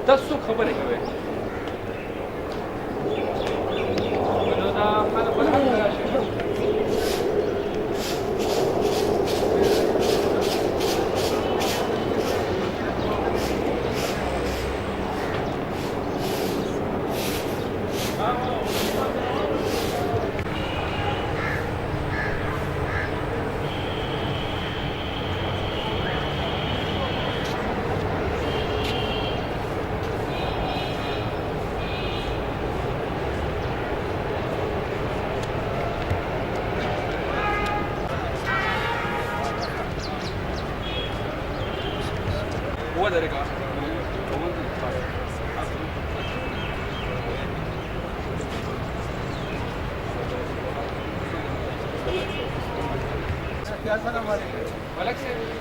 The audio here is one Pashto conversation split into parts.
10 خبرې کوي نو دا خلک ولې راشي هو ده رجع السلام عليكم وعليكم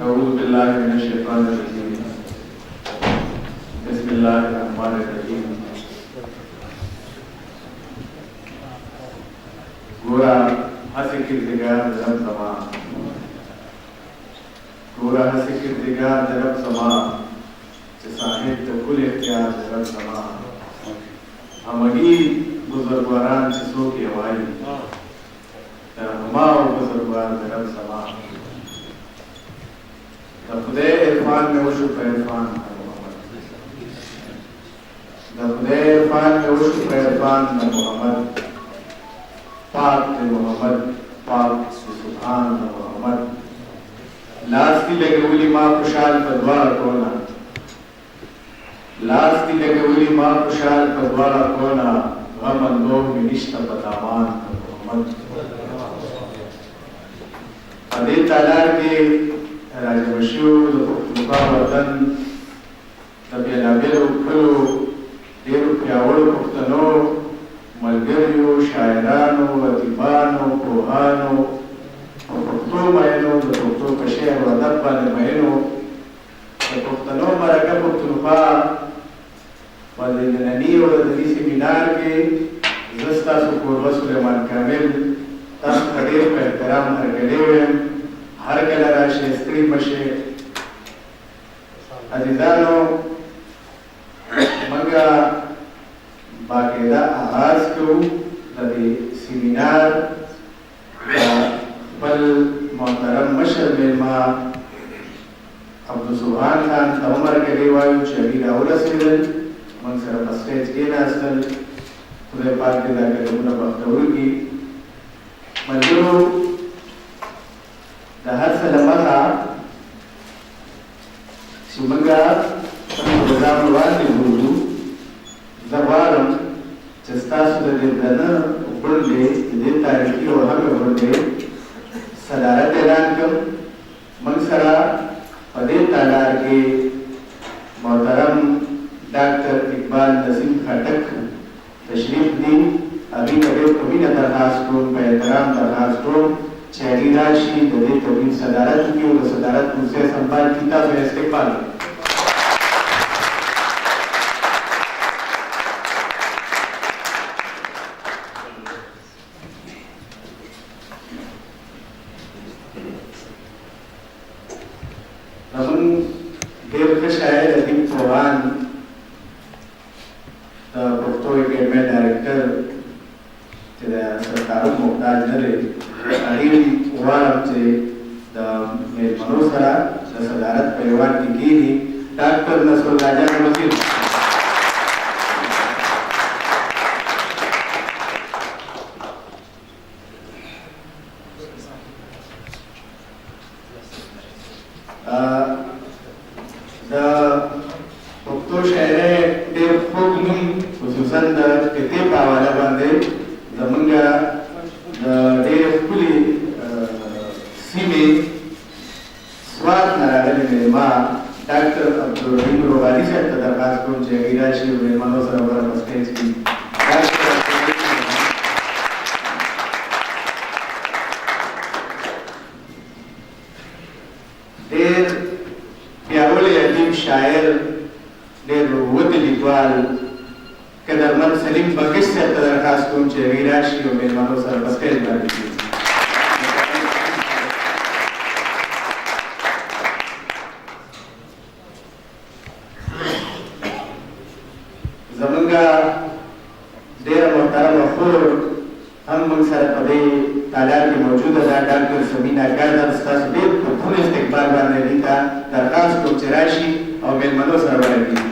أعوذ بالله من الشيطان الرجيم بسم الله الرحمن الرحيم گورا ہنسی کردگار رب سما گورا ہنسی کردگار رب سما صاحب کل اختیار رب سما ہمگی بزرگواران چسو کی ہوائی ہما بزرگوار رب سما خدای عرفان میں وشو پہ عرفان خدای عرفان میں وشو پہ عرفان محمد پاک محمد پاک سبحان محمد لاستی لگے ولی ماں خوشحال پدوار کونا لاستی لگے ولی ماں خوشحال پدوار کونا غم اندوہ میں نشتہ پتامان محمد حدیث تالار کے راجع مشهور د پښتونخوا وطن د بېلابېلو کلو ډېرو پیاوړو پښتنو ملګریو شاعرانو ادیبانو پوهانو او پښتو مینو د پښتو په شعر او ادب باندې مینو د پښتنو مرکه پښتونخوا په دې ننني ورځني سیمینار کې زه ستاسو کوربه سلیمان کامل تاسو ته ډېر په احترام هرکلی وایم ہر کله راشي ستړي مشه عزیزانو منګه باقاعده آغاز کوو د دې سیمینار بل محترم مشر میلمه عبدالسبحان خان ته عمر کلی وایو چې هغوی راورسېدل موږ سره په سټیج کېناستل خدای پاک دې دا کلمونه بختور کړي ملګرو د da harsala maka shi manga da zamu wani hudu zabaran cesta su da dindana burle da tariki wa haka burle sadara telankum mangsara pade talar ke मोहतरम डॉक्टर इकबाल नसीम खटक तशरीफ दी अभी कभी कभी न दरखास्त को बेहतराम दरखास्त को चेरी राशि दे कभी सदारत की और सदारत उनसे संपर्क किया तो इस्तेमाल देव के शायर अदीब चौहान पख्तो एकेडमी डायरेक्टर सरकारों मोहताज नरे अदीब चौहान से मेरे मनोसरा सदारत परिवार की गिरी डॉक्टर नसरुल राजा नमस्ते Waktu saya terfokus khususan dari ketika awalnya bandai, zamannya dari kuli sini swat naraga ini mah Dr. Abdul Rahim Rohani saya terdapat pun jaga sih memang sahabat pasti sih. प्यारोले अजीब शायर ने रुवत लिखवाल कदरमन सलीम बगिश से दरखास्त को चेवीराशी और मेहमानों सर बस्तेज बारी की ज़मंगा डेरा मोहतारम अखोर हम मंगसर पदे तालाब के मौजूद डॉक्टर समीना गार्डन स्टासबेल प्रथम इस्तेकबाल बारने लीता दरखास्त को चराशी और मेलमनों सरवर की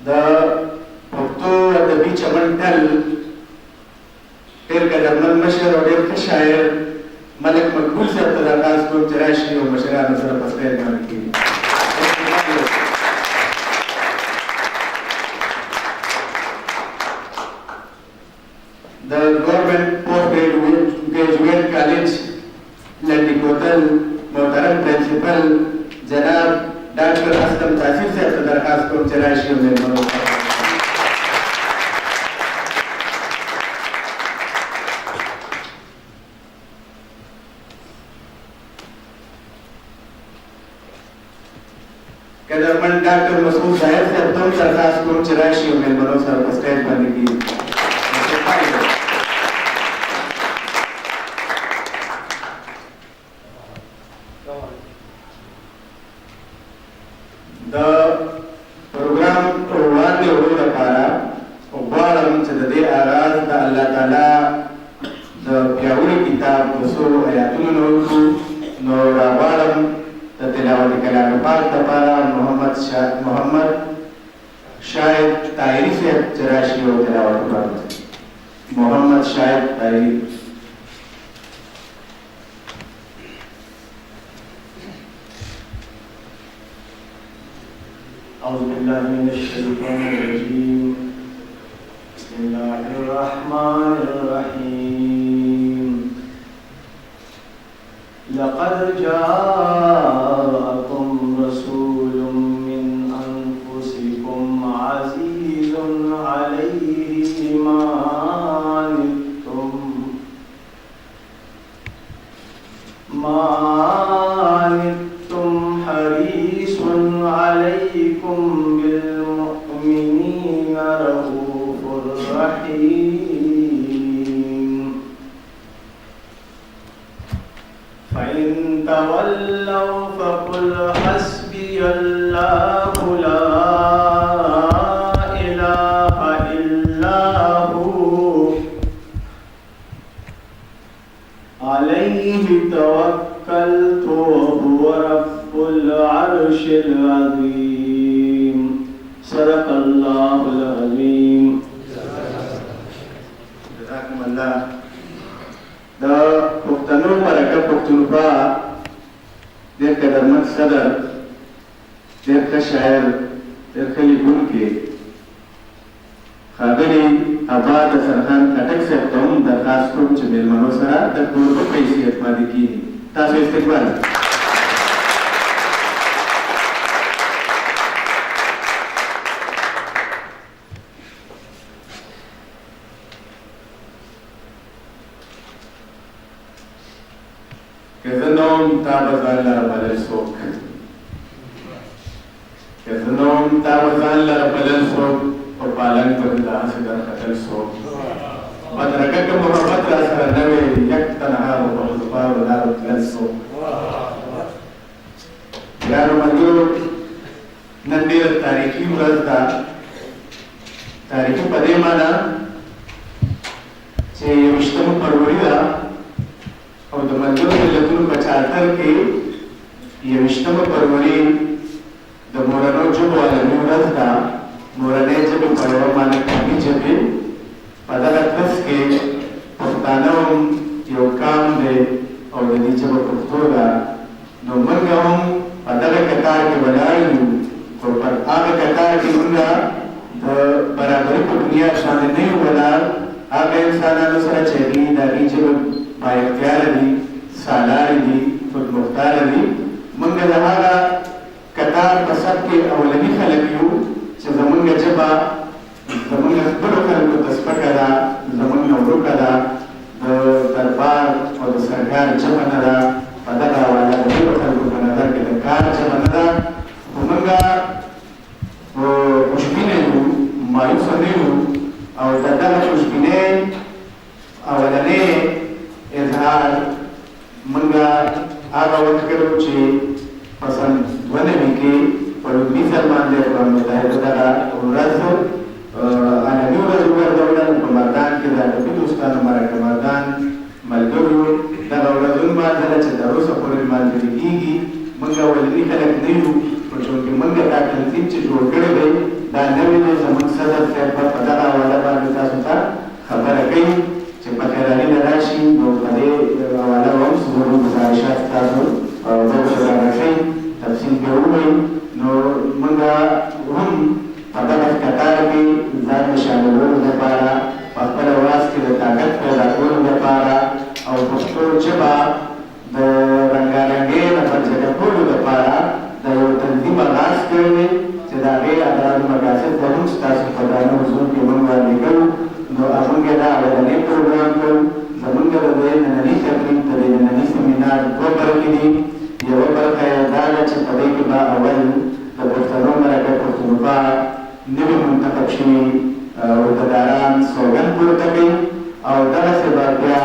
द भक्तो अदबी चमनटल फिर कदमन मशर और एक शायर मलिक मकबूल से दरखास्त को चराशी और मशरा नजर पस्तेज बारने की The Government Postgraduate College Landi Kotal मोहतरम प्रिंसिपल जनाब डॉक्टर असलम तासिर से दरखास्त को चराशी में मनोभाव कदरमन डॉक्टर मसूद साहब से तुम दरखास्त को चराशी में मनोभाव स्टेज बनने की The program one ne hoda para obaram chadade araz da Allah Taala the pyawuri kitab so ayatun no rabaram the tilawat kalam pak da para Muhammad Shahid Tahiri se charashi ho tilawat para Muhammad Shahid Tahiri أعوذ بالله من الشيطان الرجيم بسم الله الرحمن الرحيم لقد جاءكم رسول من أنفسكم عزيز عليه ما عنتم حريص عليكم بالمؤمنين رؤوف رحيم فإن تولوا فقل حسبي الله لا إله إلا هو عليه توكلت وهو العظيم صدق الله العظيم. جزاكم الله. دا پښتنو مرکه پښتونخوا ډېر قدرمن صدر، ډېر ښه شاعر، ډېر ښه لیکونکی ښاغلي عباد سرخان خټک صاحب ته هم درخواست کوم چې مېلمنو سره د کوربه په حیثیت باندې کښېني. تاسو استقبال. که زه نه وم تا به ځان لره بلل څوک، که زه نه وم تا به ځان لره بلل څوک، په پالنګ به دې داسې درختل څوک. بدرګه که محبت را سره نه وې، یک تنها به په غزفارو لارو تلل څوک. یارو ملګرو، نن ډېره تاریخي ورځ ده. تاریخي په دې معنی چې 21 فروری ده او د ملګرو ملتونو په چارټر کې 21 فروری د مورنو ژبو عالمي ورځ ده. مورنۍ ژبې په یوه معنی قومي ژبې. په دغه ترڅ کې پښتانه هم یو قام دی او د دې ژبه پښتو ده. نو موږ هم په دغه کتار کې ولاړ یو، خو پر هغه کتار کې موږ د برابرۍ په بنیاد باندې نه یو ولاړ. هغه انسانانو سره چې هغوی د هغې ژبه بااختیاره دي، سالاره دي، خودمختاره دي. موږ د هغه کتار په سر کې اولني خلک یو چې زموږ ژبه زموږ خپلو خلکو ته سپکه ده، زموږ نه ورکه ده، د دربار او د سرکار ژبه نه ده. په دغه حواله د ټولو خلکو په نظر کې د کار ژبه نه ده. خو موږ خوشبینه یو، مایوسه نه یو او د دغه خوشبینۍ اولنی اظهار موږ هغه وخت کړو چې په سن 92 کې په لومړي ځل باندې اقوام متحده دغه ورځ عالمي ورځ وګرځوله. په مردان کې د ادبي دوستانو مرکه مردان ملګرو دغه ورځونه باندې چې تر اوسه پورې لمانځل کېږي. موږ اولني خلک نه یو، خو چونکې موږ دا تنظیم چې جوړ کړی دی دا نوی دی. زموږ صدر صاحب به په دغه حواله باندې تاسو ته خبره کوي چې په خیرالي نه راشي. نو په دې حواله به هم څومره ګزارشات ستاسو ورسره راشئ، تفصیل پرې ووایي. نو موږ هم په دغه کتار کې ځان د شاملولو لپاره، په خپل واس کې د طاقت پیدا کولو لپاره او پښتو ژبه د رنګارنګۍ نه برجګه کولو لپاره د یو تنظیم آغاز کړی دی چې د هغې اغراض مقاصد به هم ستاسو په درانه حضور کې موږ وړاندې کوو. نو موږ دا اولنی پروګرام کوو. زموږ د دې ننني تقریب د دې ننني سیمینار 2 برخې دي. یوه برخه یې دا ده چې په دې کې به اول د پښتنو مرکه پښتونخوا نوي منتخب شوي عهدهداران سوګند پورته کوي او دغسې به بیا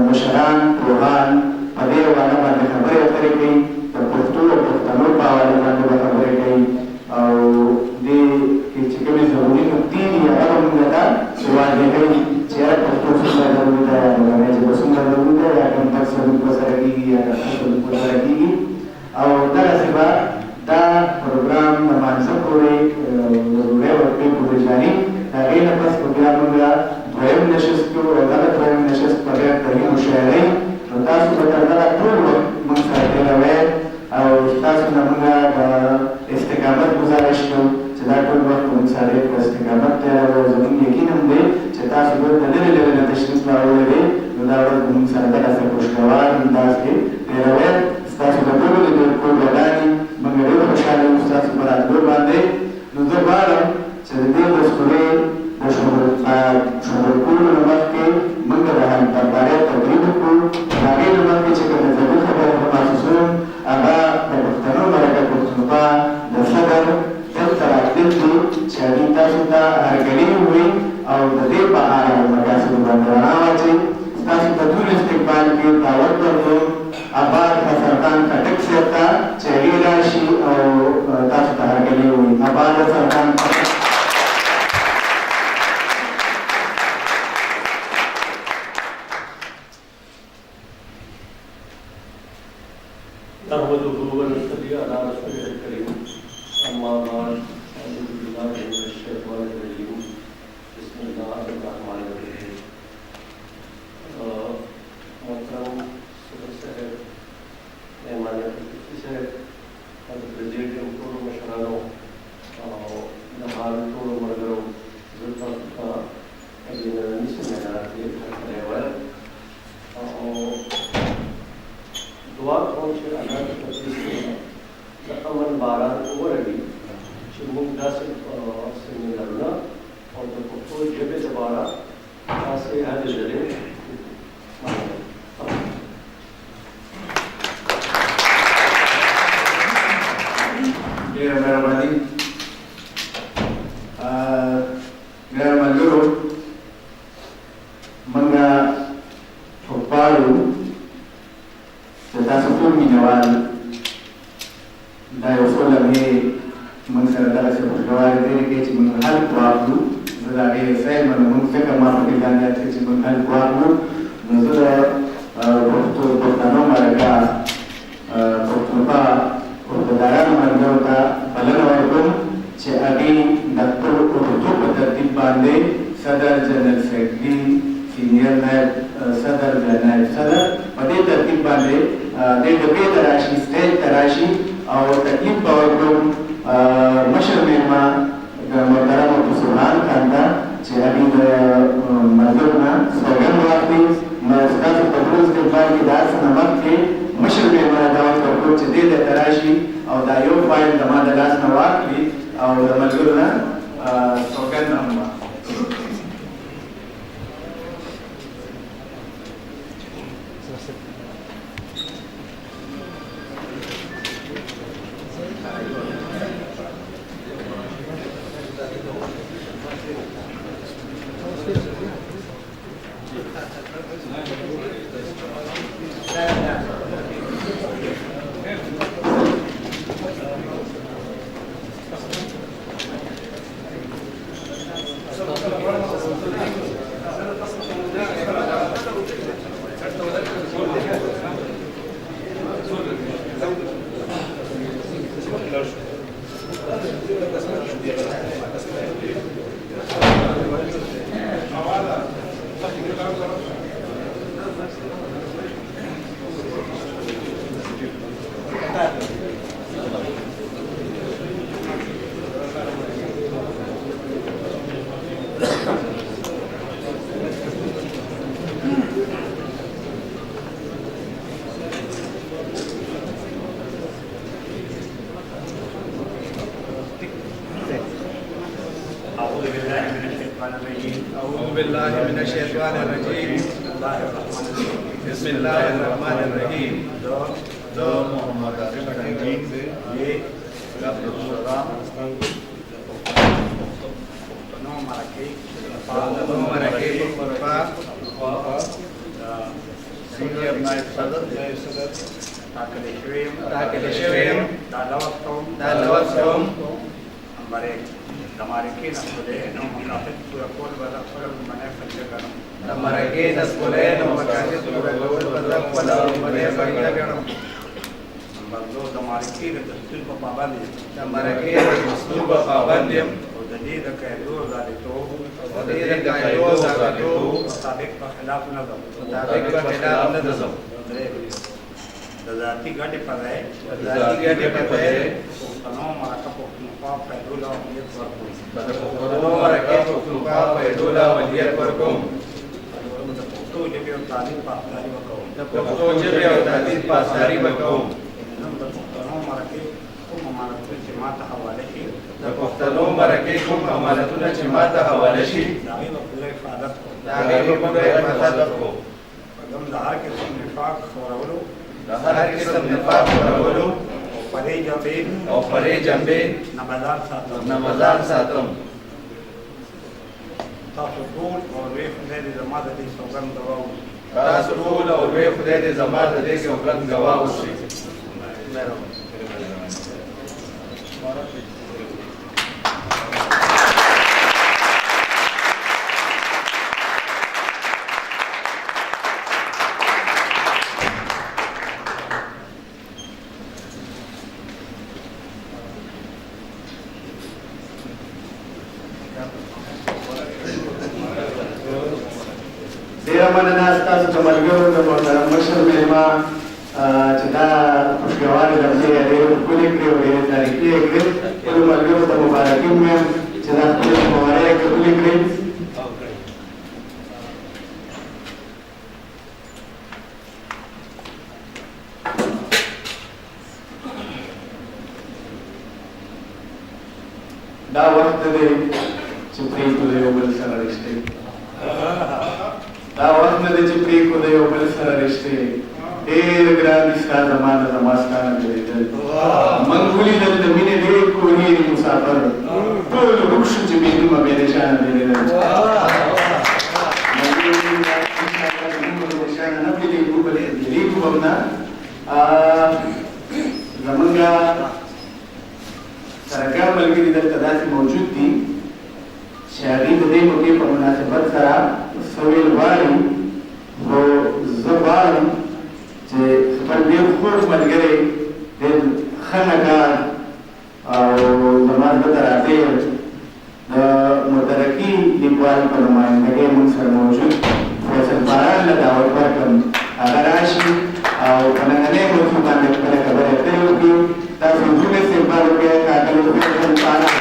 مشران پوهان په دې حواله باندې خبرې اترې کوي. د پښتو او پښتنو په حواله باندې به خبرې کوي او دې کې چې کومې ضروري نقطې دي هغه به موږ ته واضح کوي چې یاره پښتو څومره ضروري ده، یا مورنۍ ژبه څومره ضروري ده، یا کوم تک ثبوت ورسره کېږي یا نقل ثبوت ورسره کېږي. او دغسې به دا پروګرام لمانځه پورې ضروري ورکوي پورې جاري. د هغې نه پس به بیا موږ دویم نشست کوو او دغه دویم نشست په غیر ترهیم مشاعرې. نو تاسو به تر دغه ټول وخت موږ سره تېروئ او تاسو نه موږ د استقامت ګزارش کوو چې دا ټول وخت به موږ سره په استقامت تېروو. زموږ یقین هم دی چې تاسو دلته لرې لرې نه تشریف راوړی دی. نو دا ورځ به موږ سره دغسې خوشګوار انداز کې تېروئ. ستاسو د ټولو د کور ودانې موږ ډېر خوشحاله یو ستاسو په راتلو باندې. نو زه غواړم چې د دې دستورې د شروع کولو نه مخکې موږ د همکارۍ تدریب وکړو. د هغې نه مخکې چې کومې ضروري خبرې په محسوسوم هغه د پښتنو مرکه پښتونخوا د صدر دلته راتلل دي چې هغوی تاسو ته هرکلي ووایي او د دې په اړه د مقاصدو باندې رڼا واچوي. ستاسو په ټول استقبال کې دعوت درلود عباد سرطان خټک صاحب ته چې هغې راشي او تاسو ته هرکلي ووایي. عباد سرطان نحمده ونصلي على رسوله الكريم. ملګرو منګه غواړو چې تاسو ټول مینوال دا یو څو لمحې موږ سره دغسې خوشګوارې دی کې چې موږ حلق واخلو زه د هغې سیل منم موږ فکر ما پکې دا نیت دی چې موږ حلق واخلو نو زه د پښتنو مرکه پښتونخوا عهدهدارانو ملګرو ته بلنه ورکوم چې هغې د خپل اردو په ترتیب باندې صدر جنرال سیکرټري سینیر نایب صدر نایب صدر په دې ترتیب باندې دې ډبې ته راشي سټیج ته راشي او تکلیف به ورکړم مشر مېلمه د محترم ابوسبحان خان ته چې هغې د ملګرو نه سوګند واخلي ستاسو په ټول استقبال کې د هر څه نه مخکې مشر مېلمه دعوت ورکړو چې دې ته راشي او دا یو فایل زما د لاس نه واخلي او د ملګرو نه سوګند هم واخلي. أعوذ بالله من الشيطان الرجيم بسم الله الرحمن الرحيم دو محمد عاصم الدین سے یہ عبدالسلام سینئر نائب صدر تاکل شویم دالوستوم ہمارے Namareke Nascoleno, Macafet Turakol, Badakol, Manefan Jaganum. Namareke Nascoleno, Macafet Turakol, Badakol, Manefan Jaganum. Nambardo, Namareke, the Sturba Pabandim. Namareke, the Sturba Pabandim. The day the Kaido, Zalito, the day the Kaido, Zalito, Tabek Pahalap Nazam. Tabek Pahalap Nazam. The Zati Gati Pare, the Zati Gati Pare, Pano Marakapo. Pedula Waliyat Warkum. The Pasari Bakaum. The Poftano Marake Kum Amalatuna Chimata Hawalashi. The Pare Jambin, Namazan Satum. Tasukul or Wayfred is a mother dish of Gangawau. Tasukul or Wayfred is a mother dish of Gangawau. ډېره مننه ستاسو د ملګرو د محترم مشر مېلمه چې دا خوشګوارې لمحې یې ډېرې ښکلې کړې او ډېرې تاریخي یې کړې ټولو ملګرو ته مبارکي هم وایم چې دا خپلې خوارۍ یې قبولې کړې. دا وخت دی چې پرېږدو د یو بل سره رښتې دا وخت نه دی چې پرېږدو د یو بل سره رښتې ډېر ګران دي ستا زما نه زما ستا نه بېلېدل موږ ولیدل د مینې ډېر کوهیر مسافر ټول روږ شو چې بېنومه بېنشانه بېلېدل ویل غواړي خو زه غواړم چې خپل ډېر خوږ ملګری ډېر ښه نګار او زما زړه ته راډېر د مترقي لیکوال په نمایندګۍ موږ سره موجود فیصل باران له دعوت ورکړم هغه راشي او په نننۍ موضوع باندې خپله خبرې اترې وکړي تاسو زړه استقبال وکړئ ښاغلي فیصل باران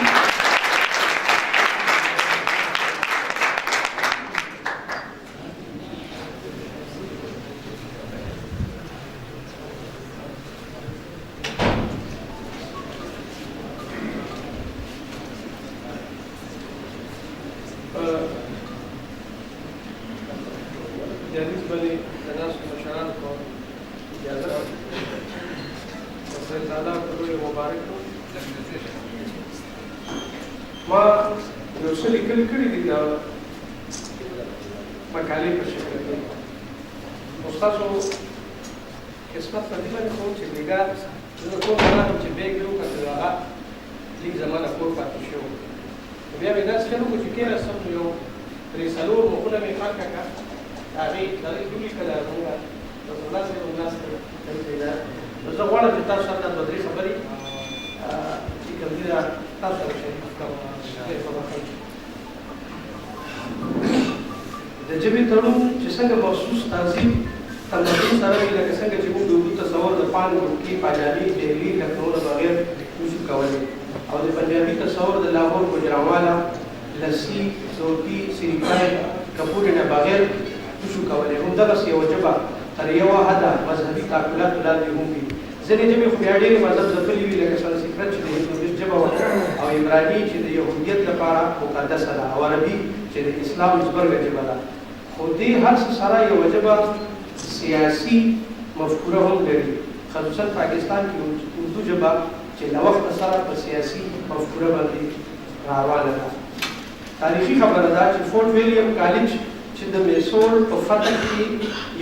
تاریخي خبره ده چې فورټ ویلیام کالج چې د میسور په فتح کې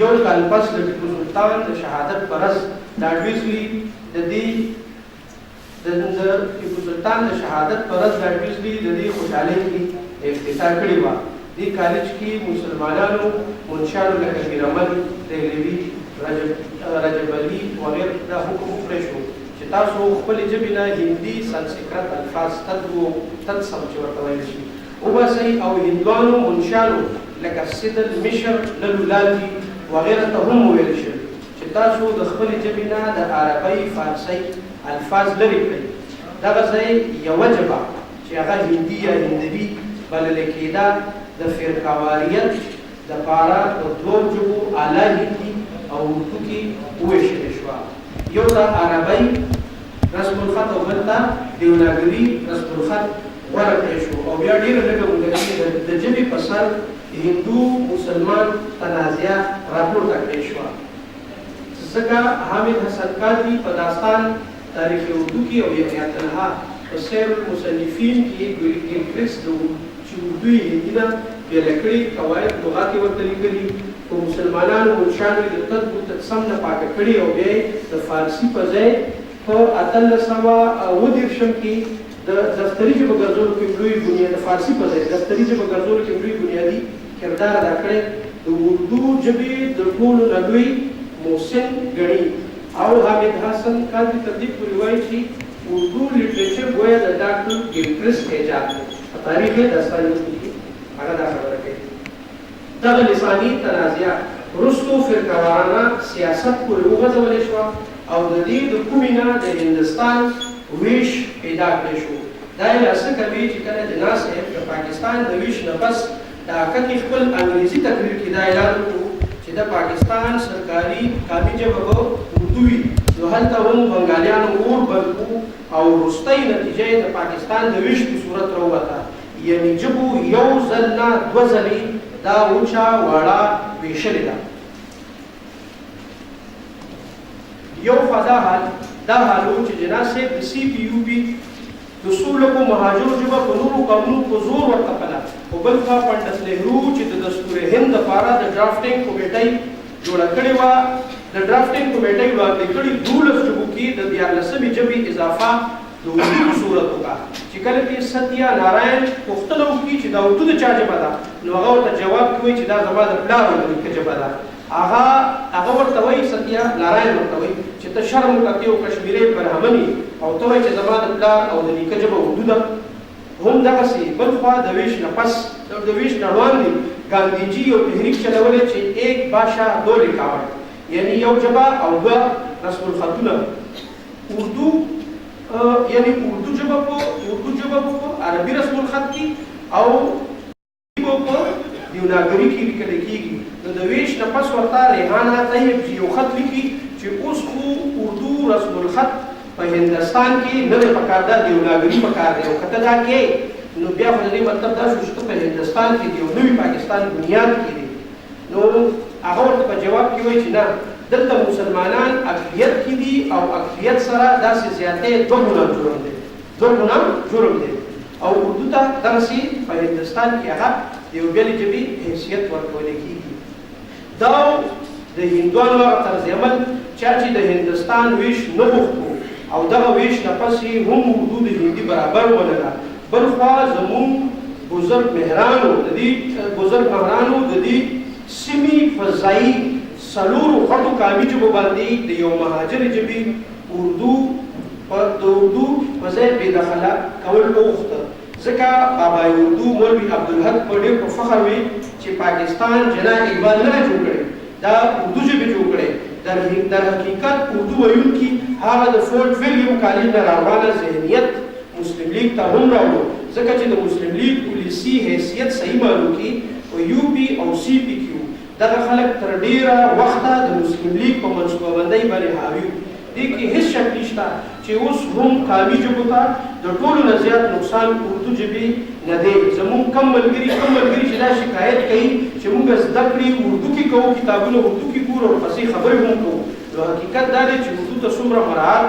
یو کال پس د ټیپو سلطان د شهادت پر ورځ د اډویزلي د دې د ټیپو سلطان د شهادت پر ورځ د اډویزلي د دې خوشحالۍ کې افتتاح کړې وه. دې کالج کې مسلمانانو منشیانو لکه میر احمد دهلوي رجب علي وغیره دا حکم وکړی شو چې تاسو خپلې ژبې نه هندي سنسکرت الفاظ تدسم چې ورته ویل شي وباسئ او هندوانو منشیانو لکه سدل مشر للو لالجي وغیره ته هم وویل شوي چې تاسو د خپلې ژبې نه د عربۍ فارسۍ الفاظ لرې کړئ. دغه ځای یوه ژبه چې هغه هندي یا هندوي بللی کېده د فرقهواریت دپاره په دوو ژبو اعلی هندي او اردو کې وویشلې شوه. یو ته عربۍ رسم الخط او بل ته دیوناګري رسم الخط غوره کړی شو او بیا ډېره لږه موده کې د ژبې په سر هندو مسلمان تنازعه راپورته کړې شوه. ځکه حامد حسن قادري په داستان تاریخ اردو کې او یحیی طلحه په سیر المصنفین کې ګیلکریس چې اردو یې هندي نه بېله کړي قواعد لغات یې ورته لیکلي په مسلمانانو منشیانو یې د تدبو تقسم نه پاکه کړي او بیا یې د فارسي په ځای په 1830 کې د دفتري ژبه ګرځولو کې لوی بنیاد د فارسي په ځای دفتري ژبه ګرځولو کې لوی بنیادي کردار ادا کړی. د اردو ژبې د ټولو نه لوی محسن ګڼي او حامد حسن قادري تر دې پورې وایي چې اردو لټریچر ګویا د ډاکټر ګیلکریس ایجاد دی. په تاریخ یې داستانونو کې هغه دا خبره کوي. دغه لساني تنازعه وروستو فرقهوارانه سیاست پورې وغځولې شوه او د دې د کومې نه د هندوستان ویش پیدا کړی شو. دا یې څه کوي چې کله جناح صاحب د پاکستان د ویش نه پس د حقیقي خپل انګریزي تقریر کې دا اعلان وکړو چې د پاکستان سرکاري قامي ژبه به اردو وي، نو هلته هم بنګالیانو اور بل کړو او وروستۍ نتیجه یې د پاکستان د ویش په صورت راووته. یعنې ژبو یو ځل نه دوه ځلې دا وچه واړه ویشلې ده. یو خوا دا حال و چې جناح صاحب د CPUB د څو لکو مهاجرو ژبه په نورو قومونو په زور ورتپله، خو بل خوا پنډت نهرو چې د دستور هند دپاره د ډرافټینګ کمیټۍ جوړه کړې وه، د ډرافټینګ کمیټۍ وړاندې کړي 12 ژبو کې د 14مې ژبې اضافه د اردو صورت وکړه چې کله کې ستیا نارائن پوښتنه وکړي چې دا اردو د چا ژبه ده نو هغه ورته جواب کوي چې دا زما د پلار او د نیکه ژبه ده هغه ورته وایي ستیا نارائن ورته وایي چې ته شرم وکړې او کشمیری برهمني او ته وایي چې زما د پلار او د نیکه ژبه اردو ده هم دغسې بل خوا د ویش نه پس د ویش نه وړاندې ګاندهیجي یو تحریک چلولی چې ایک بادشاه دو لیکاوټ یعنی یو ژبه او دوه رسم الخطونه اردو یعنی اردو ژبه په عربي رسم الخط کې او په دیوناګري کې لیکل کېږي نو د ویش نه پس ورته ریحانه طیب یو خط لیکي چې اوس خو اردو رسم الخط په هندستان کې نوې پکار ده دیوناګري پکار دی او کته دا کې نو بیا خو د دې مطلب دا شو چې په هندستان کې دی او نوې پاکستان بنیاد کې دی نو هغه ورته په جواب کې وایي چې نه دلته مسلمانان اکثریت کې دي او اکثریت سره داسې زیاتې دوه ګونه جرم دی او اردو ته دغسې په هندستان کې هغه یو بلې ژبې حیثیت ورکولی کېږي دا د هندوانو هغه طرز عمل چا چې د هندستان ویش نه غوښتو او دغه ویش نه پس یې هم اردو د هندي برابر ومنله بل خوا زموږ بزرګ مهرانو د دې سیمې فضایي څلورو غټو قامي ژبو باندې د یو مهاجرې ژبې اردو په ځای بېدخله کول وغوښته ځکه بابای اردو مولوي عبدالحق په ډېر په فخر وي چې پاکستان جناح اقبال نه جوړ کړی دا اردو ژبې جوړ کړی در حقیقت اردو ویونکي هغه د فورټ ویلیام کالج نه راروانه ذهنیت مسلم لیگ ته هم راوړو ځکه چې د مسلم لیگ پولیسي حیثیت صحیح معلوم کړي او یو پي او سی پي کیو دغه خلک تر ډېره وخته د مسلم لیگ په منصوبه بندۍ باندې حاوي وو دې کې هېڅ شک نشته چې اوس هم قامي ژبو ته د ټولو نه زیات نقصان اردو ژبې نه دی زموږ کم ملګري چې دا شکایت کوي چې موږ زده کړې اردو کې کوو کتابونه اردو کې ګورو او پسې خبرې هم کوو نو حقیقت دا دی چې اردو ته څومره مراعات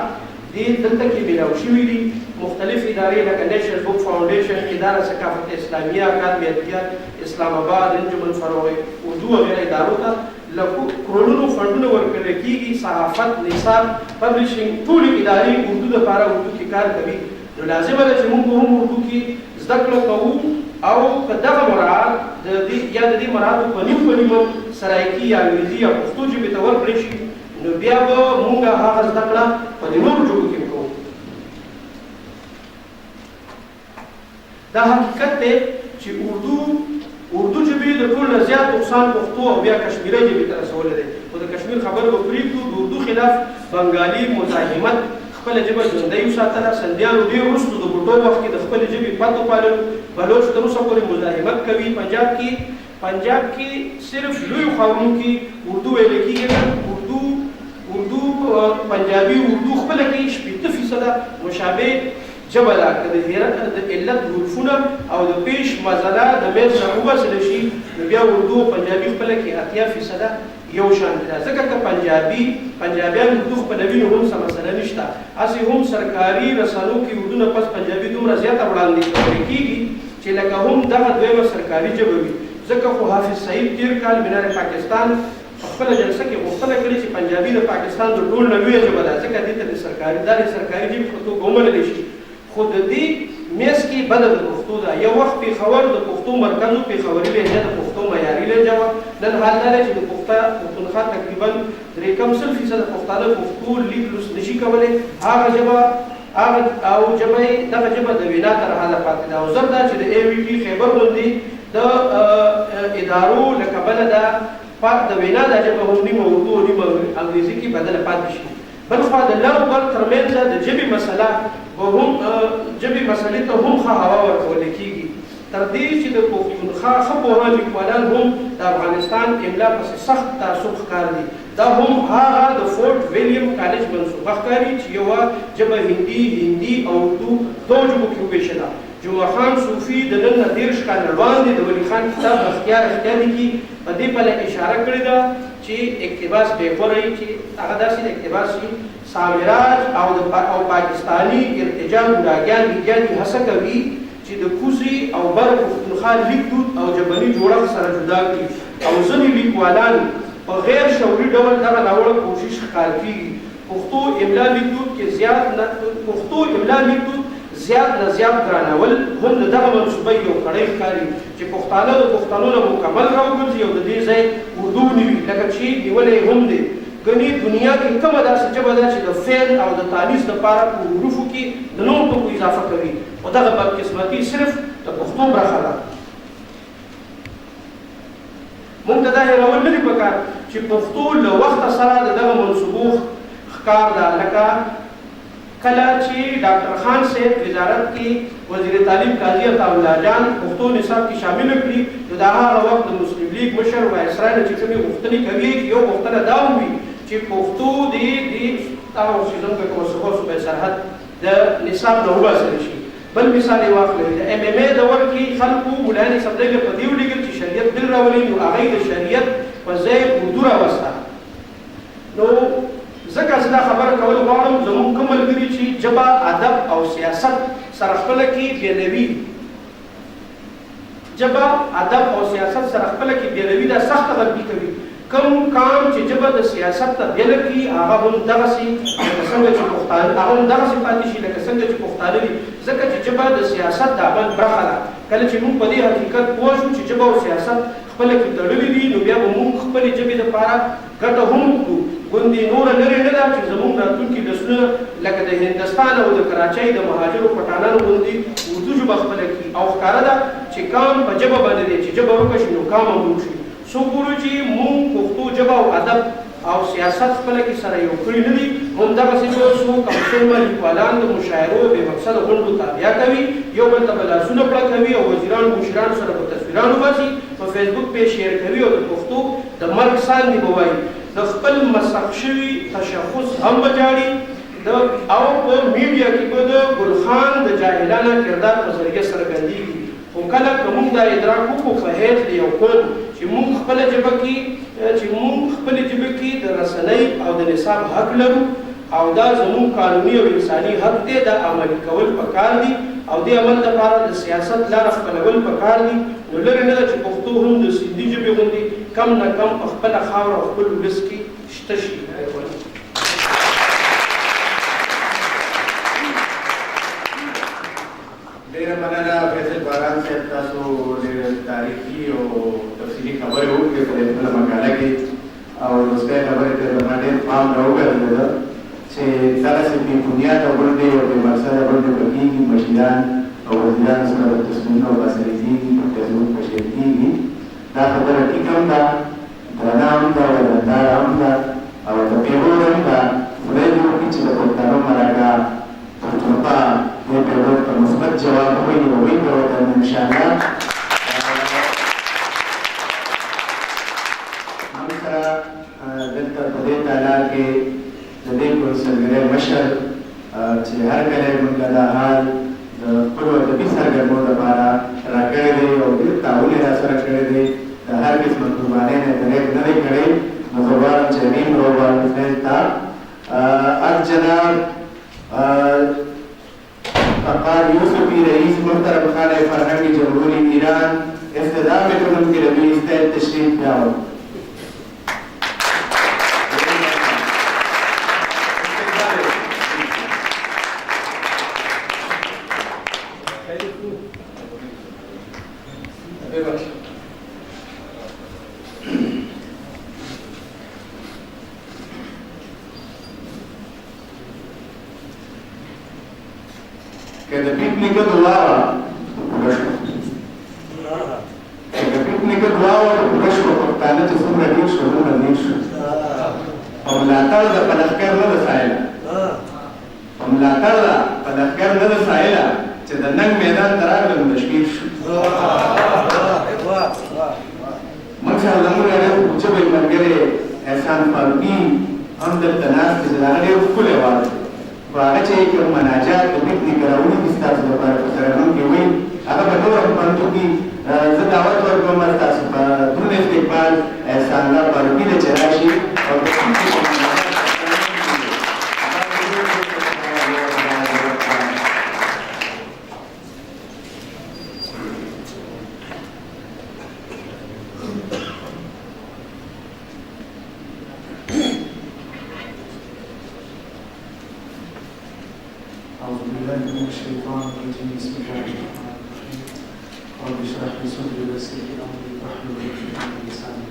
دې دلته کې میلاو شوي دي مختلف ادارې لکه نیشنل بک فاونډیشن اداره ثقافت اسلامیه اکادمي ادبیات اسلام آباد انجمن فروغ اردو وغیره ادارو ته کروڑونو فنډونه ورکړل کېږي صحافت نصاب پبلشنګ ټولې ادارې اردو دپاره اردو کې کار کوي نو لازمه ده چې موږ هم اردو کې زده کړه کوو او که دغه مراعات د دې مراعاتو په نیمه سرایکي یا انګریزي یا پښتو ژبې ته ورکړی شي نو بیا به موږ هغه زده کړه په دې نورو ژبو کې کوو دا حقیقت دی چې اردو ژبې د ټول نه زیات نقصان پښتو او بیا کشمیری ژبې ته رسولی دی خو د کشمیر خبر به پرېږدو د اردو خلاف بنګالي مزاحمت خپله ژبه ژوندۍ وساتله سندیانو ډېر وروستو د بوټو وخت کې د خپلې ژبې پت وپاللو بلوچ تر اوسه پورې مزاحمت کوي پنجاب کې صرف لویو ښارونو کې اردو ویل کېږي اردو پنجابي اردو خپله کې 80% مشابه ژبه ده که د علت حروفونه او د پیش مزله د منځ نه وباسلی شي نو بیا اردو او پنجابي خپله کې 80% یو شان ده ځکه که پنجابیان اردو خپلوي نو هم څه مسله نشته هسې هم سرکاري رسنو کې اردو نه پس پنجابي دومره زیاته وړاندې کولی کېږي چې لکه هم دغه دویمه سرکاري ژبه وي ځکه خو حافظ سعید تېر کال مینار پاکستان په خپله جلسه کې غوښتنه کړې چې پنجابي د پاکستان د ټول نه لویه ژبه ده ځکه دې ته د سرکاري ژبې په توګه ومنلی شي خو د دې میز کې بده د پښتو ده یو وخت پېښور د پښتو مرکز و پېښوري لهجه د پښتو معیاري لهجه وه نن حال دا دی چې د پښتونخوا تقریبا 3% پښتانه پښتو لیک لوست نشي کولی هغه ژبه دغه ژبه د وینا تر حاله پاتې ده او زر دا چې د AVP خیبر غوندې د ادارو له کبله د وینا دا ژبه هم نیمه اردو او نیمه انګریزي کې بدله پاتې شي بل خوا د لر بر ترمنځ د ژبې مسله ژبې مسلې ته هم ښه هوا ورکولی کېږي تر دې چې د پښتونخوا ښه پوهان لیکوالان هم د افغانستان املا پسې سخت تعصب ښکار دي دا هم هغه د فورټ ویلیام کالج منصوبه ښکاري چې یوه ژبه هندي او اردو دوه ژبو کې وویشله جمعه خان صوفي د نن نه 13 کاله وړاندې د ولي خان کتاب اختیار کې په دې پله اشاره کړې ده چې اقتباس بهتره چې هغه داسې اقتباس شي سامراج او پاکستانی ارتجاع ګوډاګیان ویګیانې هڅه کوي چې د کوزي او بر پښتونخوا لیک دود او ژبني جوړښت سره جدا کړي او ځینې لیکوالان په غیر شعوري ډول دغه ناوړه کوشش ښکار کېږي پښتو املا لیکدود کې پښتو املا لیکدود زیات نه زیات ګرانول هم د دغه منصوبه یو کړی ښکاري چې پښتانه د پښتنو نه مکمل راوګرځي او د دې ځای اردو نه وي لکه چې نیولې هم دی ګنې دنیا کې کومه داسې ژبه ده چې د فعل او د تانیث دپاره په حروفو کې د نورو ټکو اضافه کوي خو دغه بدقسمتي صرف د پښتو برخه ده موږ ته دا هېرول نه دي پکار چې پښتو له وخته سره د دغه منصوبو ښکار ده لکه کله چې ډاکټر خان صاحب وزارت کې وزیر تعلیم قاضي عطاالله جان پښتو نصاب کې شامل کړي نو د هغه وخت د مسلم لیگ مشر وایسرا نه چې کومې غوښتنې کوي یو غوښتنه دا وي چې پښتو د هغه اوسېدونکو کومه صوبې سرحد د نصاب نه وباسل شي بل مثال یې واخلئ د ایم ایم اے دور کې خلکو مولاني صفدرګه په دې ولیکل چې شریعت بل راولي نو هغه د شریعت په ځای اردو راوسته نو ځکه زه دا خبره کول غواړم زموږ کوم ملګري چې ژبه ادب او سیاست سره خپله کې بېلوي ژبه ادب او سیاست سره خپله کې بېلوي دا سخته غلطي کوي کوم کام چې ژبه د سیاست ته بېله کړي هغه هم دغسې لکه څنګه چې پښتانه هغه هم دغسې پاتې شي لکه څنګه چې پښتانه دي ځکه چې ژبه د سیاست د عمل برخه ده کله چې موږ په دې حقیقت پوه شو چې ژبه او سیاست خپله کې تړلي دي نو بیا به موږ خپلې ژبې دپاره ګټه هم وکړو ګوندې نوره لرې نه ده چې زموږ راتلونکي نسلونه لکه د هندستان او د کراچۍ د مهاجرو پټانانو غوندې اردو ژبه خپله کړي او ښکاره ده چې کام په ژبه باندې دی چې ژبه ورکه شي نو کام هم ورک شي څو ګورو چې موږ پښتو ژبه او ادب او سیاست خپله کې سره یو کړي نه دي همدغسې به څو کمسومه لیکوالان د مشاعرو بې مقصده غونډو تابعه کوي یو بل ته به لاسونه پړه کوي او وزیرانو مشرانو سره به تصویران وباسي په فیسبوک پې شیر کوي او د پښتو د مرګ ساندې به وایي د خپل مسخ شوي تشخص هم به جاړي او په میډیا کې به د ګلخان د جاهلانه کردار په ذریعه څرګندېږي خو کله که موږ دا ادراک وکړو په حیث د یو قوم چې موږ خپله ژبه کې د رسنۍ او د نصاب حق لرو او دا زموږ قانوني او انساني حق دی دا عملي کول پکار دي او دې عمل لپاره د سیاست لاره خپلول پکار دي نو لرې نه ده چې پښتو هم د سندي ژبې غوندې کم نه کم په خپله خاوره او خپل ولس کې شته شي ډېره مننه فیصل باران صاحب تاسو ډېر تاریخي او تفصیلي خبرې وکړې په دې خپله مقاله کې او وروستۍ خبرې ته زما ډېر پام راوګرځېده چې دغسې بې بنیاده غونډې او بې مقصده غونډې به کېږي مشران او وزیرانو سره به تصمیمونه وباسلېږي په فیسبوک په شیر کېږي دا خبره ټیک هم ده درنه هم ده وزنداره هم ده او د پیغور هم ده خدای دې وکړي چې د پښتنو مرکه پښتونخوا دې پیغور ته مثبت جواب ووایي او ویې به ورته انشاءالله موږ سره دلته په دې تالار کې د دې کونسلګرۍ مشر چې هر کله یې موږ دا حال د خپلو ادبي سرګرمو لپاره راکړی دی او ډېر تعاون یې راسره کړی دی د هر قسمه قربانۍ نه دریغ نه دی کړی نو زه غواړم چې امین روبال حسین ته الجناب فقار یوسفی رئیس محترم خانه فرهنگ جمهوری ایران افتتاح کنم که روی استعد تشریف بیاورد که د پیټ نیکه دعا پوره شوه پښتانه چې څومره ډېر شو دومره ډېر شو په ملاتړ د په لښکر نه ده سایله په ملاتړ ده په لښکر نه ده سایله چې د ننګ میدان ته راغله نو د شمېر شو موږ سره زموږ ډېر ژبې ملګری احسان فاروقي هم دلته ناست دی چې د هغه ډېر ښکلی واده دی خو هغه چې کوم مناجات د پیټ نیکه راوړي دي ستاسو لپاره په ترنم کې وایي هغه به نور هم پنځو کې زه دعوت ورکوم ستاسو په دروند استقبال احسان الله فاروقي ته چې راشي او بالله من الشيطان الرجيم بسم الله الرحمن الرحيم رب اشرح لي صدري ويسر لي امري واحلل عقدة من لساني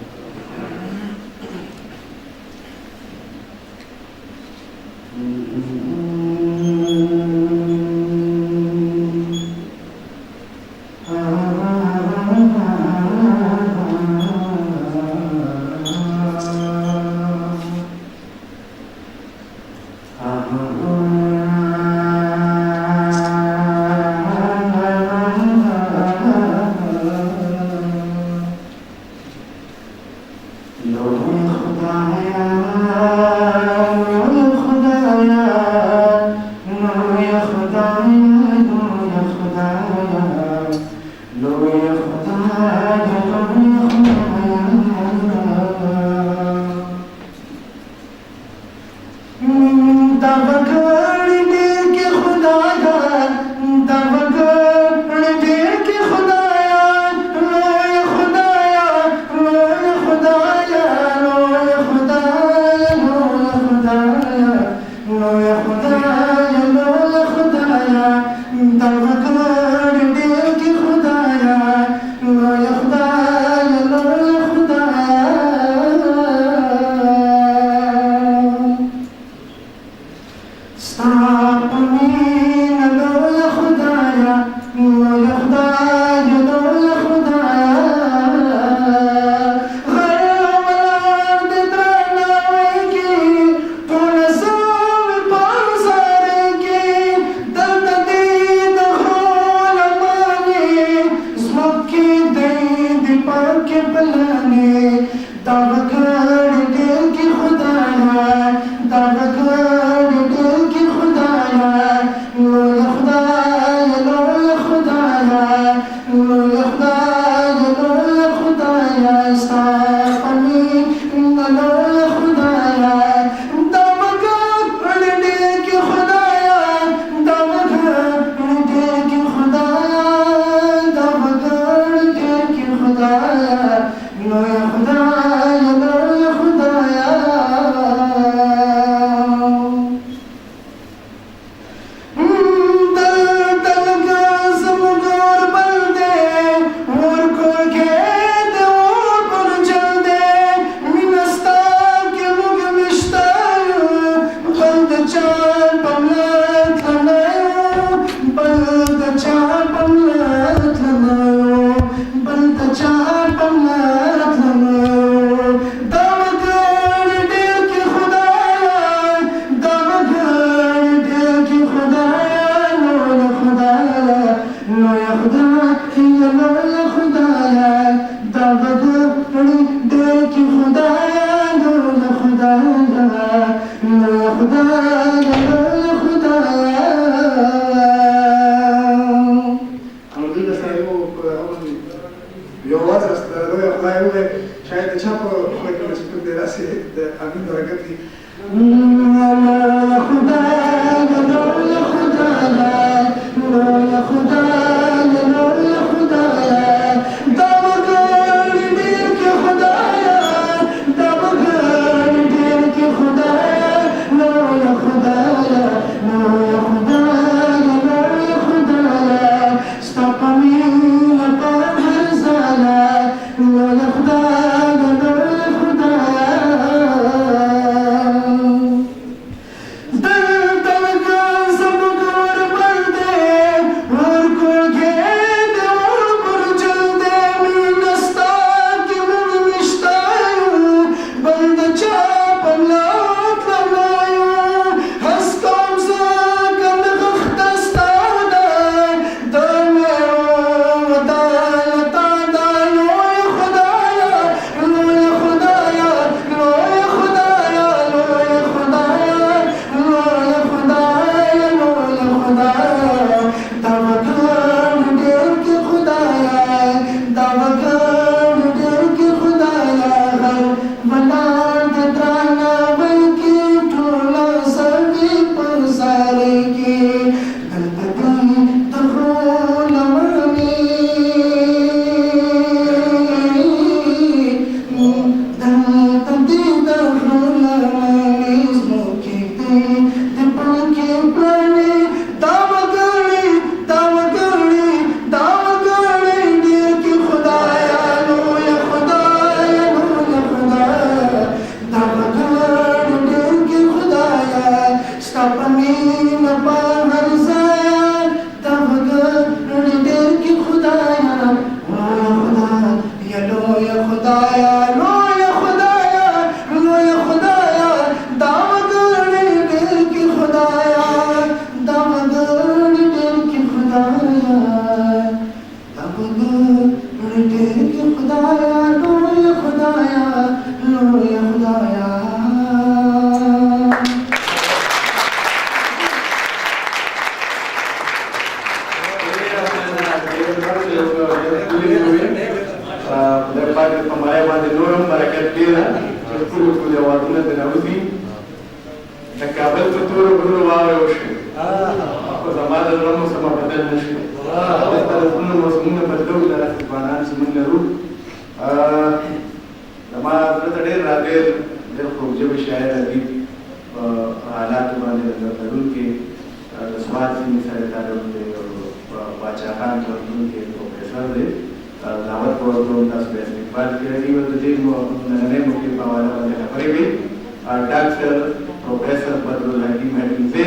خدایا لوی خدایا لوی خدایا دا مګړې دل کې خدایا دا مګړې دل کې خدایا دا مګړې دل کې خدایا لوی خدایا لوی خدایا خدای پاک په مړای باندې نور هم برکت ډېر ده چې ټول ټول هېوادونه د نوځي د کابل په تورو غرونو واورې وشوې خو زما د زړه موسمه بدل نه شوې دلته د زړونو موسمونه بدلوي دغه ځوانان چې موږ لرو زما زړه ته ډېر راغېر ډېر خوږژبې شاعر ادیب په حالاتو باندې لرونکي د سوات سیمې سره تعلق دی او په باچاخان پوهنتون کې پروفیسر دی دعوت په ورکوم تاسو به استقبال کړی و د دې نننۍ موقع په حواله باندې خبرې وي ډاکټر پروفیسر بدرالحکیم حکیمزی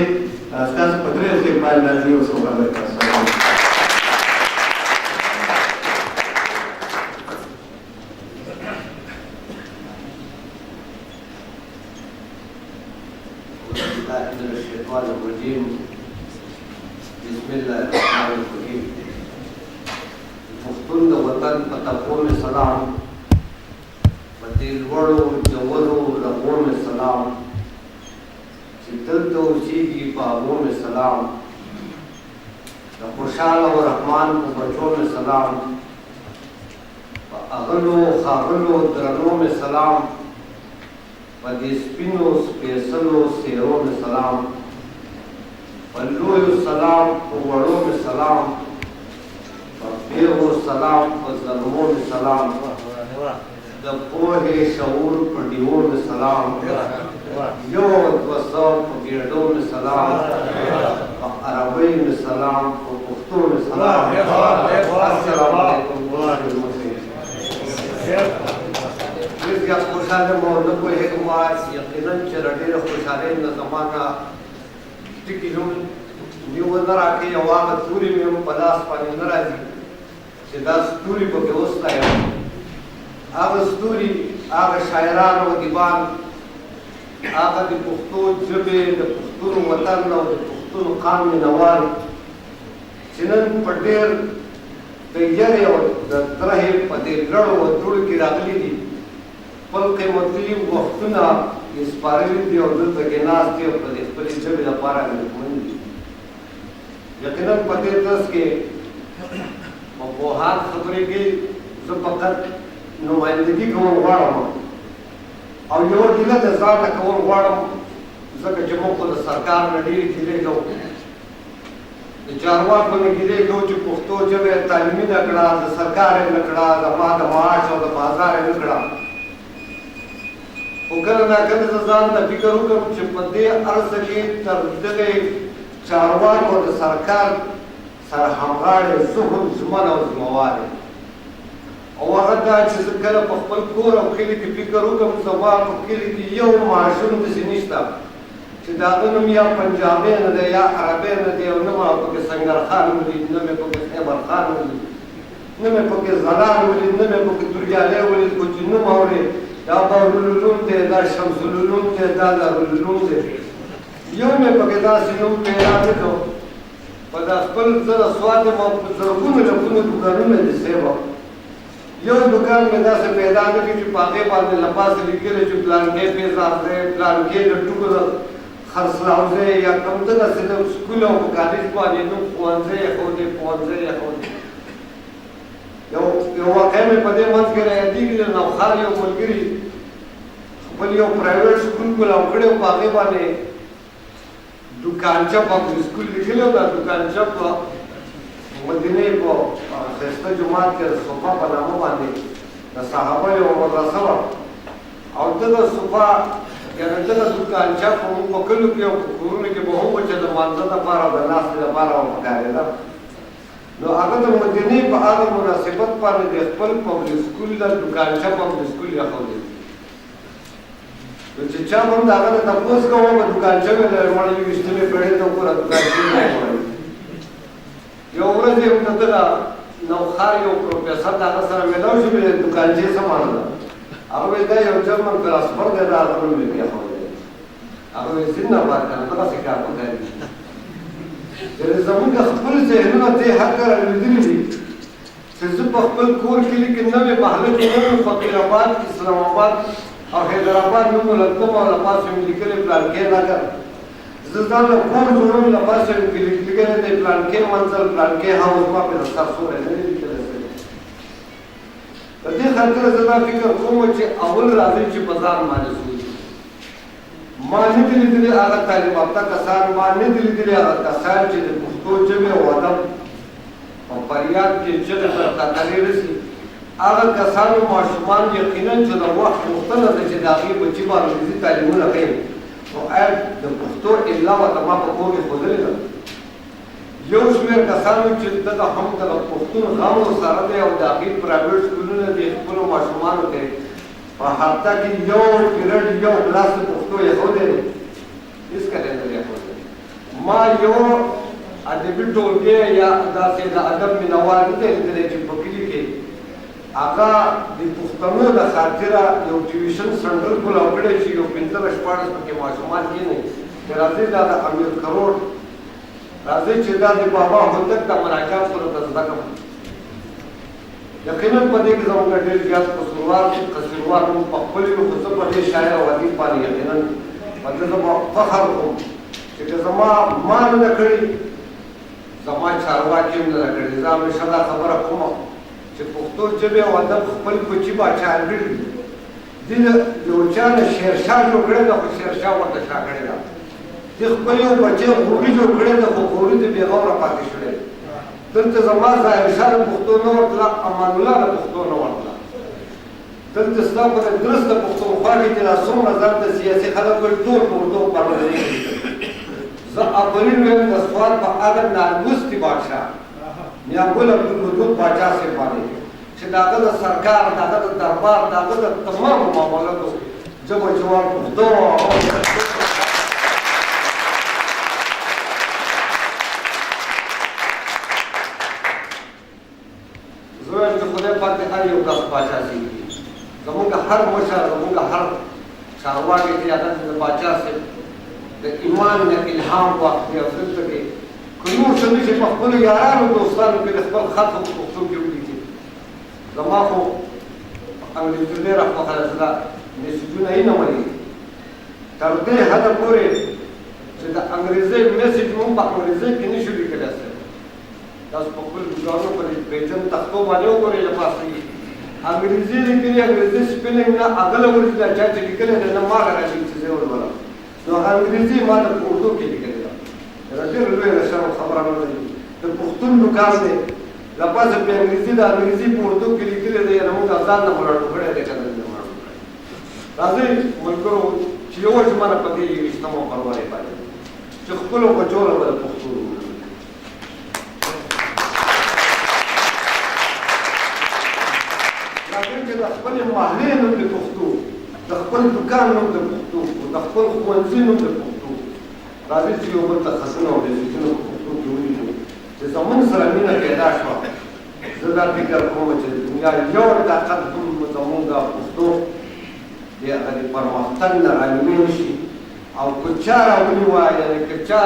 ستاسو په درې استقبال راځي او څو خبرې تاسو بسم الله الرحمن الرحیم پښتون د وطن په تقوا مې سلام په دې لوړو جوړو رغو مې سلام چې دلته اوسېږي په هغو مې سلام د خوشحاله او رحمان په بچو مې سلام په اغلو ښاغلو درنو مې سلام په دې سپینو سپېڅلو څېرو مې سلام په لویو سلام په وړو مې سلام پیغو سلام په ظلمو مې سلام د پوهې شعور په ډیوو مې سلام یو دوه سوه په ګېډو مې سلام په عربۍ مې سلام په پښتو مې سلام السلام علیکم ډېر زیات خوشحاله یم او نه پوهېږم یقینا چې له ډېرې خوشحالۍ نه زما نه ټکي نوم نیو نه راکوي او هغه توري مې هم په لاس باندې نه راځي چې دا ستوري پکې وستایم هغه ستوري هغه شاعران او ادیبان هغه د پښتو ژبې د پښتون وطن او د پښتون قام مینوال چې نن په ډېر د یرې او د ترهې په دې لړو او دوړو کې راغلي دي خپل قیمتي وختونه یې سپارلي دي او دلته کې ناست دي او په دې خپلې ژبې لپاره اندېښمن دي یقینا په دې درس کې پوهان خبرې کوي زه فقط نمایندګي کول غواړم او یو ډیله د ځان نه کول غواړم ځکه چې موږ خو د سرکار نه ډېرې ګیلې کوو د چارواکو نه ګیلې کوو چې پښتو ژبه یې تعلیمي نه کړه د سرکار یې نه کړه زما د معاش او د بازار یې نه کړه خو کله ناکله زه ځان ته فکر وکړم چې په دې عرض کې تر دغې چارواکو د سرکار سره همغاړې زه هم ژمن او ذمهوار یم او هغه دا چې زه کله په خپل کور او کلي کې فکر وکړم زما په کلي کې یو ماشوم داسې نشته چې د هغه نوم یا پنجابی نه دی یا عربی نه دی او نه مې پکې سنګر خان ولید نه مې پکې خیبر خان ولید نه مې پکې زلال ولید نه مې پکې دریالی ولید خو چې نوم اورې دا دارالعلوم دی دا شمس العلوم دی دا دارالعلوم دی یو مې پکې داسې نوم پیدا نه کړو په دا خپل زه سواد یم او په زرګونو لکونو دوکانونه دي صاحبه یو دکان مې داسې پیدا نه کړي چې په هغې باندې له پاسه لیکلی چې پلانکې پیزار دی پلانکې د ټوکو د خرڅلاو ځای یا کوم دغسې د سکول او په کالج باندې نوم ښوونځی ایښودی ښوونځی ایښودی یو واقع مې په دې منځ کې رایادېږي د نوخار یو ملګري خپل یو پرایویټ سکول کولاو کړی او په هغې باندې دوکانچه پبلک سکول لیکلی او دا دوکانچه په مدینې په ښایسته جومات کې د صفا په نامه باندې د صحابه یوه مدرسه وه او دغه صفا یعنې دغه دوکانچه په موږ په کلو کې او په کورونو کې به هم وه چې د مانځه دپاره او د ناستې دپاره وښکارېده نو هغه د مدینې په هغه مناسبت باندې د خپل پبلک سکول د دوکانچه پبلک سکول ایښودی نو چې چا به هم د هغه نه تپوس کوه به دوکانچه مې مړه ویشتلې پېړۍ ته وګوره دوکانچې نه یې یو ورځ یې د دغه نوخار یو پروفیسر د هغه سره میلاو شو مې دوکانچې څه مانا ده هغه دا یو جرمن ترانسفر دی دا هغه مې بیا خو دی هغه زنده باد کنه دغه کار کوي چې زموږ خپل ذهنونه ته حق راوړي دي چې زه په خپل کور کې لیکن نوې محله کې نوې فقیر آباد اسلام آباد او حیدرآباد نوم لکم او لپاسه مې لیکلې پلان کې نه کړ زه ځان له کور جوړوم لپاسه مې لیکلې دی پلان کې منزل پلان کې هاوس ما په سر سورې نه لیکلې د دې خاطر زه دا فکر کوم چې اول راځي چې بازار باندې سوي ما نه دي لیدلي هغه تعلیم یافته کسان ما نه دي لیدلي هغه کسان چې د پښتو ژبې او ادب په فریاد کې ژبې ته تکرار رسي هغه کسانو ماشومان یقینا چې د وخت غوښتنه ده چې د هغې بچي به انګریزي تعلیمونه کوي نو ایا د پښتو املا ورته ما په کور کې ښودلې ده یو شمېر کسانو چې دغه هم د پښتون غم ورسره دی او د هغې پرایویټ سکولونه د خپلو ماشومانو ته په هفته کې یو پیریډ یو کلاس د پښتو ایښودی دی هېڅکله یې نه دی ایښودی ما یو ادبي ټولګی یا داسې د ادب مینوال نه دی لیدلی چې په کلي کې هغه د پښتنو د خاطره یو ټیوشن سنټر کولاو کړی چې یو 15 شپاړس پکې ماشومان کښېني چې راځئ دا د امیر کروړ راځئ چې دا د بابا هوتک د مناجات سره ته زده کړم یقینا په دې کې زموږ ډېر زیات قصیروار موږ په خپل یو خو زه په دې شاعر او ادیب باندې یقینا په دې زه فخر کوم چې که زما ما نه کړي زما چارواکي هم نه کړي زه همیشه دا خبره کوم چې پښتو ژبې او ادب خپل کوچي باچا کړي دي یو چا نه شیرشاه جوړ کړی ده خو شیرشاه ورته شاه کړی ده دې خپل یو بچی غوري جوړ کړی ده خو غوري د بېغوره پاتې شوی دلته زما ظاهرشاه د پښتو نه ورتله امان الله د پښتو نه ورتله دلته ستا په درسته پښتونخوا کې چې دا څومره ځان د سیاسي خلک وایي ټول په اردو باندې زه افرین ویم د سوال په هغه نالوستي بادشاه میاں ګل عبدالوجود باچا صاحب باندې چې د هغه د سرکار د هغه د دربار د هغه د تمامو معاملاتو ژبه جواب پښتو زه وایم چې خدای پاک دې هر یو کس باچا شي زموږ هر مشر زموږ هر چارواکي چې هغه د باچا صاحب د ایمان نه الهام واخلي او دلته کې که نور څه نه شي په خپلو یارانو دوستانو کې د خپل خط په پښتو کې ولیکي زما خو انګریزي ډېره خوښه ده چې دا میسیجونه یې نه مني تر دې حده پورې چې د انګریزي میسیج مونږ په انګریزي کې نه شو لیکلی تاسو په خپل ګوګلونو په پیجن تختو باندې وګورئ له پاسه انګریزي لیکلي انګریزي سپیلنګ نه هغه له ورځې دا چا چې لیکلی دی نه ما راغلی چې زه ولولم نو انګریزي ما د اردو کې لیکلې ده دا ډېره لویه د شرم خبره نه ده د پښتون نوکار دی له پاسه په انګریزي د انګریزي په اردو کې لیکلې دی یعنې موږ ځان نه مراټو کړی دی که نه دی مراټو کړی راځئ ملګرو چې یوه ژمنه په دې ویشتم او پرورې باندې چې خپلو بچو له به د پښتو د خپل محلې نوم د پښتو د خپل دکان نوم د پښتو د خپل ښوونځي نوم د پښتو راځئ چې یو بل ته خطونه او میسیجونه په پښتو کې ولیکو چې زموږ سره مینه پیدا شوه زه دا فکر کوم چې د دنیا یو طاقت هم زموږ د پښتو د هغه د پرمختګ نه رانیول شي او که چا راونی وایي یعنې که چا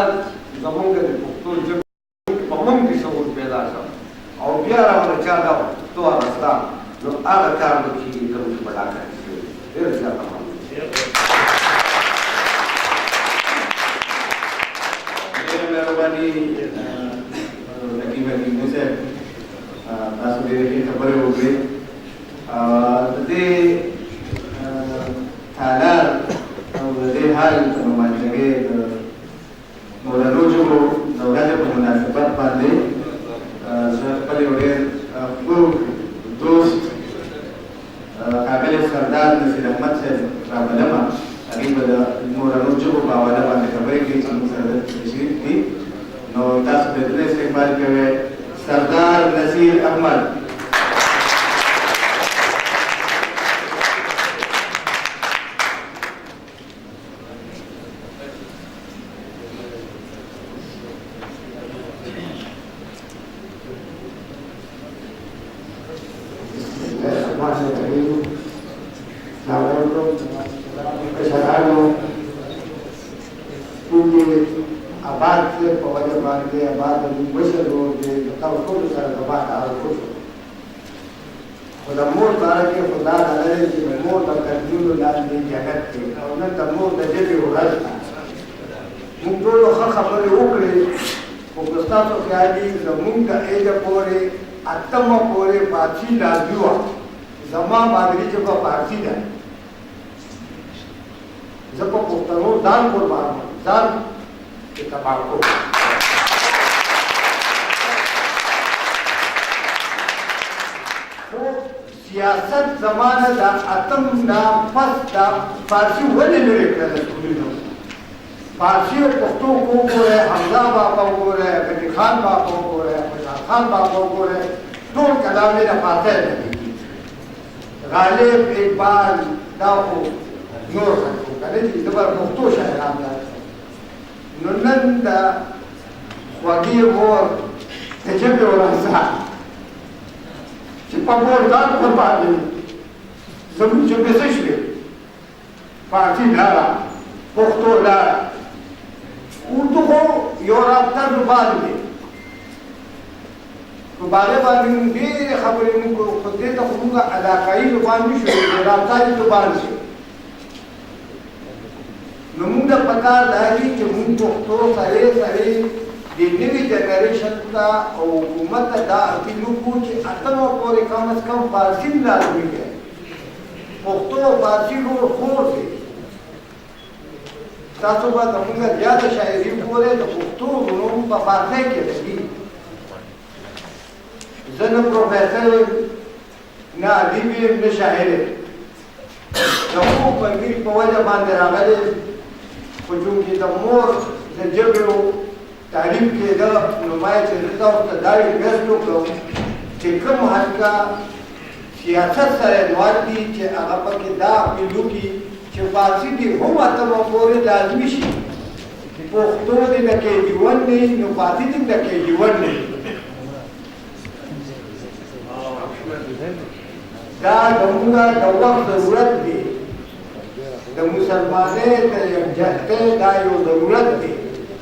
زموږ د پښتو ژبې په موږ کې شعور پیدا شو او بیا راونه چا دا پښتو اغسته نو هغه کار به کېږي کوم چې په ډاکټر کې شوی ډېره زیاته ډېره مهرباني نقیب حکیمي صاحب تاسو ډېرې ښې خبرې وکړې د دې حالات او د دې حال نمایندګۍ د مولدو ژبو د ورځې په مناسبت باندې زه خپل یو ډېر خوږ دوست ښاغلی سردار نصیر احمد صاحب رابلمه هغوی به د مورنو ژبو په حواله باندې خبرې کوي چې موږ سره تشریف دي نو تاسو د دې استقبال کوئ سردار نصیر احمد لاغورو کشرانو ټولې آباد په وجه باندې آباد مشرو د تاسو ټول سره د باندې اړه خو د مور باره کې خدا تعالی چې د مور د کړنو لاندې جګت کې او نن د مور د ژبې ورځ ده موږ ټول ښه خبرې وکړې خو که ستاسو خیال وي زموږ د ایجه پورې اتمه پورې فارسي لازمي وه زما مادري ژبه فارسي ده زه په پښتنو ځان قربان کړم ځان کې تباه کړم سیاست زمانه دا اتم دا پس دا فارسی ولې لري کړل سکولونو فارسی او پښتو کو ګوره حمزه بابا وګوره غنی خان بابا وګوره خوشحال خان بابا وګوره ټول کلامې د فاتح دي غالب اقبال دا خو نور خلکو کنه چې زبر پښتو شاعران دا نو نن دا خوږې مور د ژبې ورانسا چې په مور ځان قربان دي زموږ ژبې څه شوې فارسي لاره پښتو لاره اردو خو یو رابطه زبان دی په باغې باندې موږ ډېرې خبرې موږ کړو خو دې ته خو موږ علاقایي زبان نه شو رابطایي زبان شو نو موږ ته پکار دا دي چې موږ پښتو سره د نوي جنریشن ته او حکومت ته دا اپیل وکړو چې اتمه پورې کم از کم فارسي لازمي دی پښتو او فارسي ډېر خور دی تاسو به زموږ زیاته شاعري وګورئ د پښتو علوم په فارسي کې دي زه نه پروفیسر نه ادیب یم نه شاعر یم د خوب ملګري په وجه باندې راغلی خو چونکې د مور د ژبې تعلیم کېده نو باید چې زه تاسو ته دا ریکویسټ وکړم چې کوم حلقه سیاست سره انوار دي چې هغه پکې دا اپیل وکړي چې فارسي دې هم اتمه پورې لازمي شي پښتو دې د KG 1 دی نو فارسي دې د KG 1 دی دا زموږ د وخت ضرورت دی د مسلمانۍ د یکجهتۍ دا یو ضرورت دی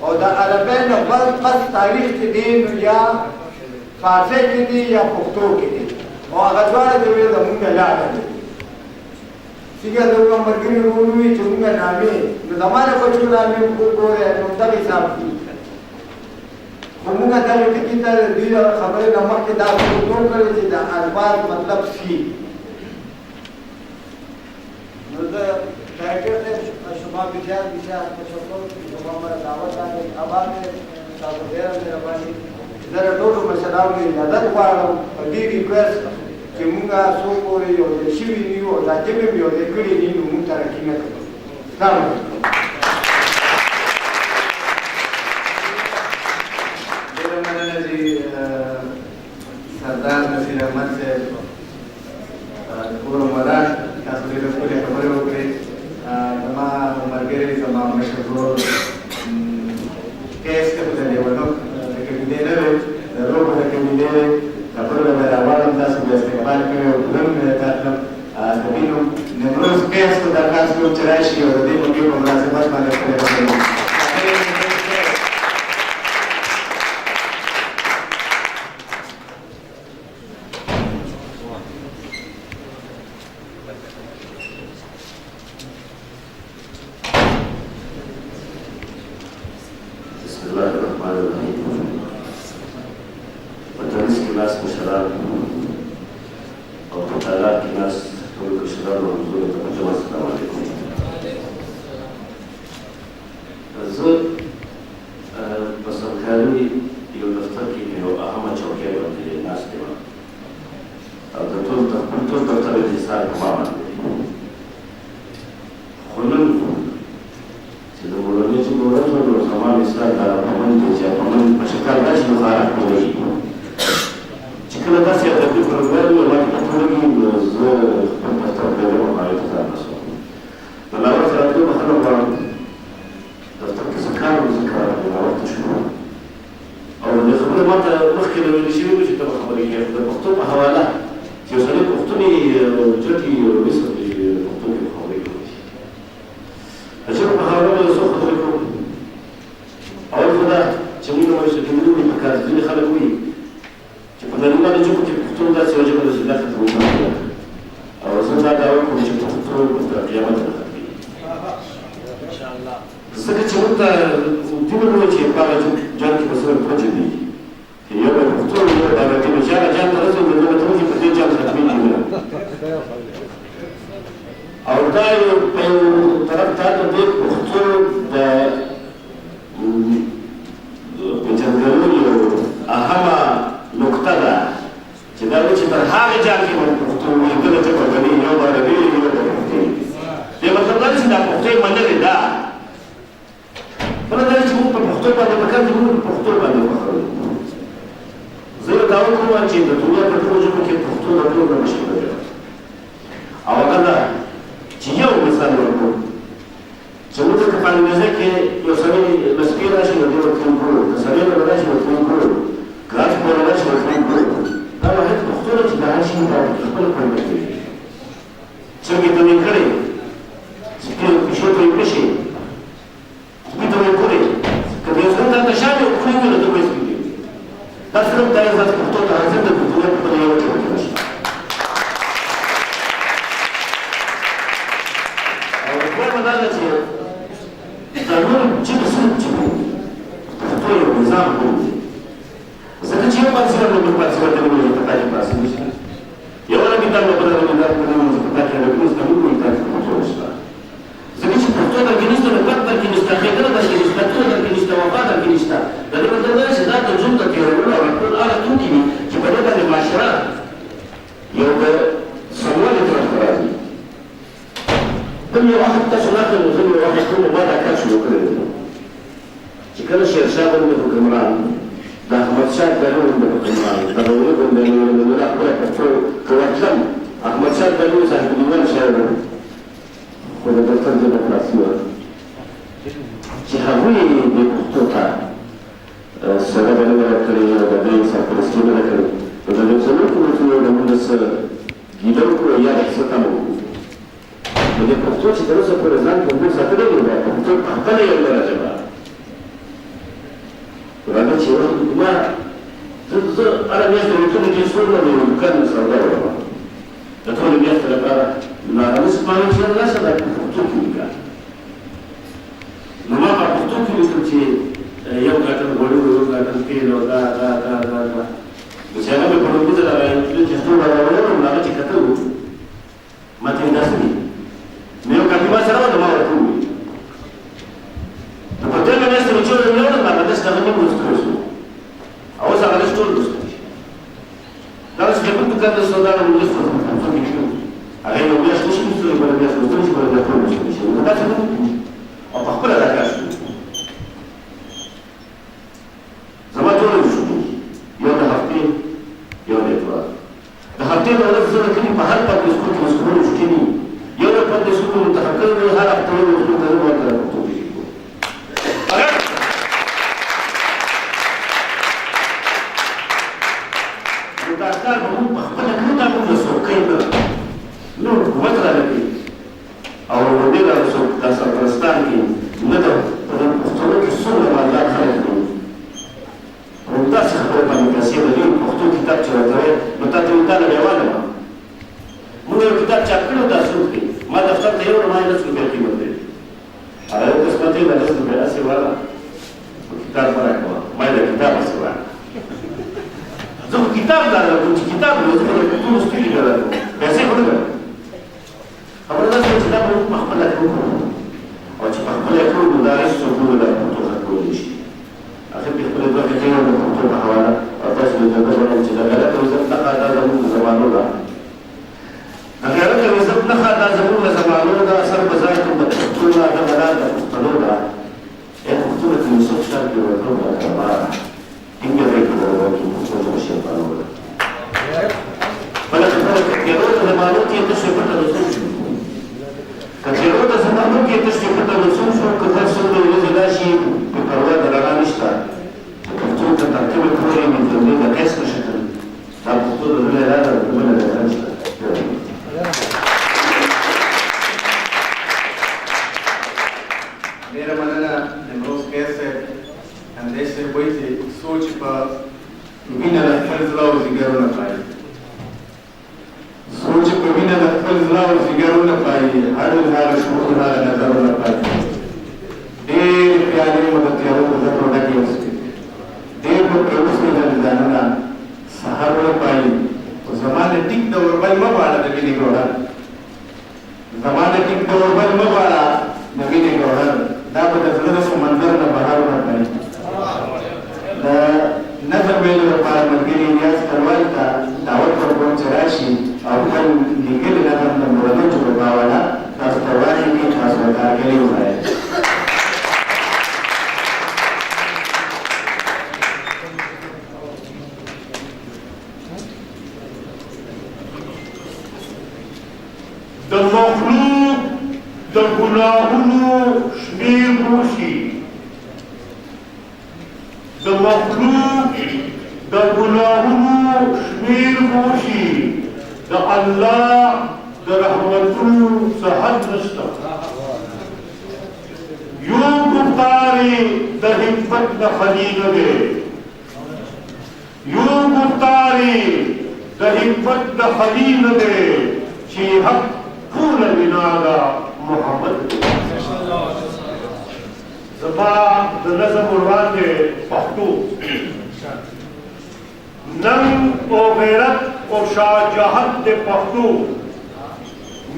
او د عربۍ نه پس تاریخ کې دی نو یا فارسي کې دی یا پښتو کې دی او هغه دواړه د زموږ لاره دی څنګه زموږ ملګري ورونه وي چې موږ نامې نو زمانه بچو نامې وګورئ نو دا حساب دی خو موږ دا ټکي ته دې خبرې نه مخکې دا څرګند کړی چې د الفاظ مطلب سی نو زه ډایرکټر صاحب شما بسیار تشکر شما مرا دعوت راکړې آباد تاسو ډېره مهرباني زه د ټولو مشرانو نه اجازه غواړم په دې ریکویسټ چې موږ څو پورې یو ځای شوي نه یو دا ژبې مې یو ځای کړي دي نو موږ ترقي نه کوو سلام علیکم ډېره مننه چې سردار نصیر احمد صاحب ټول عمران تاسو ډېرې ښکلې خبرې وکړې زما ملګري زما مشر ورور کیس ته د لیونو د کمیډې نه دی د روغ د کمیډې خبرونه مې راوړم تاسو به استقبال کوئ او ګلم مې کاتلم د وینو نیمروز کیس ته درخواست کوم چې راشي او د دې موقع په مناسبت باندې خپلې خبرې Cine da se adaptă programul la capitolul پښتو تر قیامت ختمي ځکه چې موږ ته دومره وایي چې په هغه جان کې به سره پروژې دي یو به پښتو یو به عربي نو چې هغه جان ته رسېږي نو به ته وایي په دې جان ختمېږي نه او دا یو په یو طرف ته د دې پښتو د پېژندلو یو اهمه نقطه ده چې دا وایي چې تر هغې جان کې به پښتو وایي بله ژبه بلې یو به عربي یو به پښتو دې مطلب دا دی چې دا پښتو یې منلې ده بله دا چې موږ په پښتو باندې پکار دي موږ په پښتو باندې وخورو زه یو دا وکړم چې د دنیا په ټولو ژبو کې پښتو د ټولو نه مشهوره ده او هغه دا چې یو مثال ورکړو چې موږ که په انګریزي کې یو سړی مسکي راشي نو دې ورته وکړو که سړی له راشي ورته وکړو که هر څه له راشي ورته وکړو دا واحد پښتو ده چې د هر شي په خپل پوهه کوي څنګه تمرین کړی چې پیشو ته یې پشي سپي ته یې کړی که د یو څه ته شان یې کړی نو ته به یې سپي دا صرف دا یې ذات پښتو ته حاضر ده په دنیا په یوه کې ورته شي او دویمه دا ده چې دا نور ژبې څه چې پښتو یو نظام بولي ځکه چې یو پاتې سره بل پاتې سره د نومونو په تاکي پاسې نشته یو عربي کار به بل عربي کار په نومونو په تاکي عربي نشته موږ په تاکي پښتو نشته ځکه چې پښتو درکې نشته نو پت درکې نشته ښېګڼه درکې نشته تور درکې نشته وفا درکې نشته د دې مطلب دا چې دا د ژوند د تېرولو او ټول هغه توکي دي چې په دې باندې معاشره یو د سموالي طرف ته راځي کوم یو وخت تاسو راغلئ نو زه یو وخت کوم ما دا کار شروع کړی دی چې کله شیرشاه بند حکمران د احمدشاه ابدالي بند حکمران د غوري بند د خپله پښتو که ورتلم احمدشاه ابدالي صاحب الایمان شاعر خو د دفتر ډیموکراسي وه چې هغوی دې پښتو ته سره بلنه ورکړې او د دې سرپرستي بله کړې نو د دې څلور حکومتونو د موږ څه ګیله وکړو یا د څه تمه وکړو نو د پښتو چې تر اوسه پورې ځان کنټرول ساتلی دی دا پښتو خپله یو بله ژبه راځه چې ما زه هره میاشت د روټونو کې څو نه د یو دوکان سودا وړم د ټولې میاشتې لپاره نو هغه داسې معلوم چې راشه دا په پښتو کې ولیکه نو ما په پښتو کې ولیکل چې یو ګاټن غوړي یو ګاټن تېل او دا نو چې هغه مې په لومړي ځل هغه چې ټول راوړم هغه چې کتل ما ته یې داسې دي نو یو کاپي سره وه نو ما ورته وویل نو په درېیمه میاشت مې چې ولاړم هغه داسې هغه نیم لوستلی شو او اوس هغه داسې ټول لوستلی شي دغسې چې کوم دوکان د سودا نه ولس هغه یو میاشت نشي لوستلی بله میاشت لوستلی شي بله میاشت ټول لوستلی شي نو داسې نه او په خپله دا کار شو زما ټول وشو یو د هفتې یو د اتوار د هفتې د ورځ زه د کلي په هر پاتې سکول کې مسکولونه شوټي دي یو د پاتې سکول منتخب کړی دی هر هفته یو مسکول ته زه ورته پښتو کې نو دا کار به موږ په خپله کوو دا موږ له څوکۍ نه نور حکومت رالګوي او دې دا سرپرستان کې نه ده په دې پښتنو کې څومره مالدار خلک دي همداسې خبره باندې پیسې لري پښتو کتاب چې ورته وایي نو تا ته دا نړیواله وه موږ یو کتاب چاپ کړی و دا څوک دی ما دفتر ته یوړم ما یې 10 روپۍ قیمت دی هغه یو قسمت یې دا 10 روپۍ هسې واله کتاب مه راکوه ما یې دا کتاب هسې واله زه خو کتاب دا لرم چې کتاب زه خو د ټولو سپیلې نه لرم پیسې خو نه لرم خبره داسې ده چې دا به موږ په خپله کوو او چې په خپله یې کوو نو دا هېڅ څوک نه دا پښتو ختمولی شي اخر کې خپلې دوه خبرې د پښتو په حواله او تاسو د جګړې وړاندې چې د غیرت او عزت نښه دا زموږ د زمانو ده د غیرت او عزت نښه دا زموږ د زمانو ده سر په ځای کوم د پښتو نه د بلاد د پښتنو ده ای پښتو ته یوسف شاه کې ورکړو ما ټینګه دی چې د پښتو ژبه شیطانو ده بله خبره که تېرو د زمانو کې تشې پټه رسول شو که تېرو د زمانو کې تشې پټه رسول شو که هر څوک د ورځې راشي په پروا د رڼا نشته پښتو ته ترتیبه پورې من جملې د قیس په شکل دا پښتو د زړه اراده ده بله ډېره نشته ډېره مننه نیمروز قیس صاحب همدې صاحب وایي چې سوچ په وینه د خپل زړه او ځیګر ونه پایي سوچ په وینه د خپل زړه او ځیګر ونه پایي هر هر شعور هر نظر لپاره ډېر پیالې مو د تیارو په ذکر ډکې وسکې ډېر مو پرې وسکېدل ځانونه سهار وپایي خو زما د ټیک د اوربل مه غواړه د مینې ګوهر زما د ټیک د اوربل مه غواړه د مینې ګوهر دا به د زړه د سمندر نه بهر ورپایي د نظر ویلو لپاره ملګري الیاس کلوال ته دعوت ورکوم چې راشي او خپل لیکلي نظر د مورنجو په باوله تاسو ته وړاندې کړي تاسو ورته هرکلی ووایئ د مخلوق د ګناهونو شمیر وشي د مخلوق د ګناهونو شمیر وشي د الله د رحمتونو څه حد نشته یو ګفتارې د حکمت د خلیل دی یو ګفتارې د حکمت د خلیل دی چې حق ټول بنا ده محمد زما د نظم وړاندې پښتو ننګ او غیرت او شجاعت د پښتو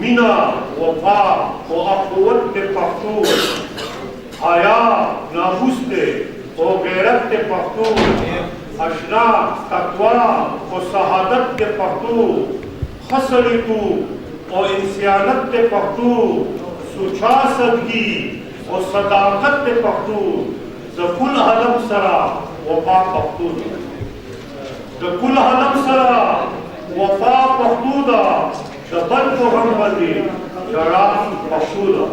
مینا وفا او اخوت د پښتو حیا ناموس او غیرت د پښتو اشنا تقوا او شهادت د پښتو خصلتو او انسانیت د پښتو سوچا سادگی او صداقت د پښتو د کل عالم سره وفا پښتو د کل عالم سره وفا پښتو ده د بل په غم باندې ژړا پښتو ده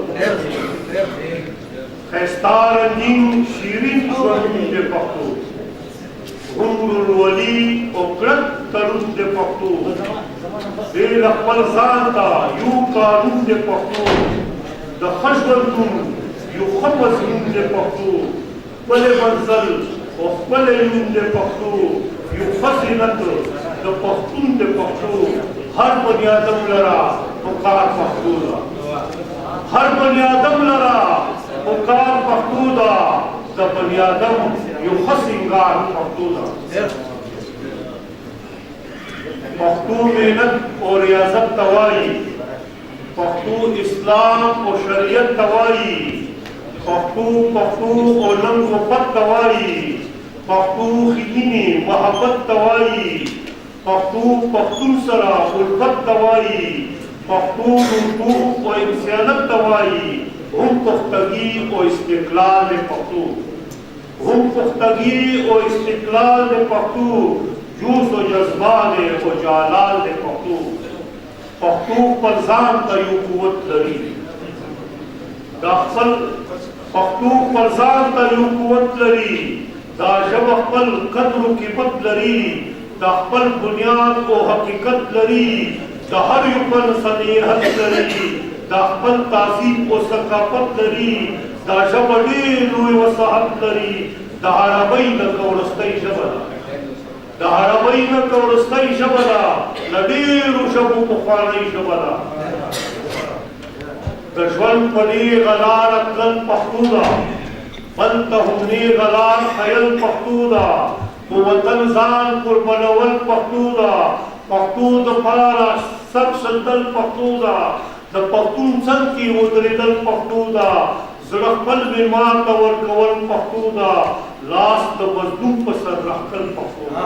ښایسته رنګین شیرین ژوند د پښتو عمر الولي او کلک تړون د پښتو ډېر خپل ځان ته یو قانون د پښتو د ښه ژوندون یو ښه مضمون د پښتو ښکلی منزل او ښکلی نوم د پښتو یو ښه زینت د پښتون د پښتو هر بني آدم لره پکار پښتو ده هر بني آدم لره پکار پښتو ده د بني آدم یو ښه سینګار پښتو ده پښتو محنت او ریاضت ته وایي پښتو اسلام او شریعت ته وایي پښتو او ننګ وفت ته وایي پښتو ښېګڼې محبت ته وایي پښتون سره الفت ته وایي پښتو اردو او انسانیت ته وایي هم پختګي او استقلال د پښتو هم پختګي او استقلال د پښتو جوش و جذبه دی او جلال د پښتو پښتو خپل ځان ته یو قوت لري دا خپل پښتو خپل ځان ته یو قوت لري دا ژبه خپل قدر و قیمت لري دا خپل بنیاد او حقیقت لري دا هر یو فن صنعت لري دا خپل تهذیب او ثقافت لري دا ژبه ډېر لوی وسعت لري د عربۍ نه وروستۍ ژبه ده د عربۍ نه وروستۍ ژبه ده له ډېرو ژبو پخوانۍ ژبه ده د ژوند په نیغه لاره تلل پښتو ده بل ته هم نیغه لار ښیل پښتو ده په وطن ځان قربانول پښتو ده پښتو دپاره سر ښندل پښتو ده د پښتون څنګ کې ودرېدل پښتو ده زړه خپل بیمار ته ورکول پښتو ده لاس د مظلوم په سر راښکل پښتو ده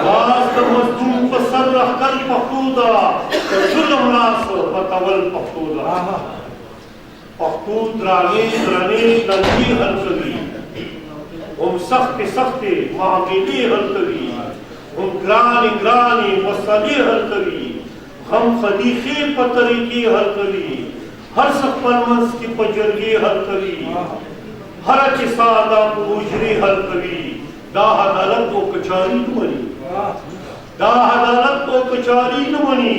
لاس د مظلوم په سر راښکل پښتو ده د ظلم لاس پټول پښتو ده پښتو درانې دندې حل کوي هم سختې معاملې حل کوي هم ګرانې مسلې حل کوي غم خدیخې په طریقې حل کوي هر څه خپل منځ کې په جرګې حل کوي هره کیسه دا په حجرې حل کوي دا عدالت او کچاري نه مني دا عدالت او کچاري نه مني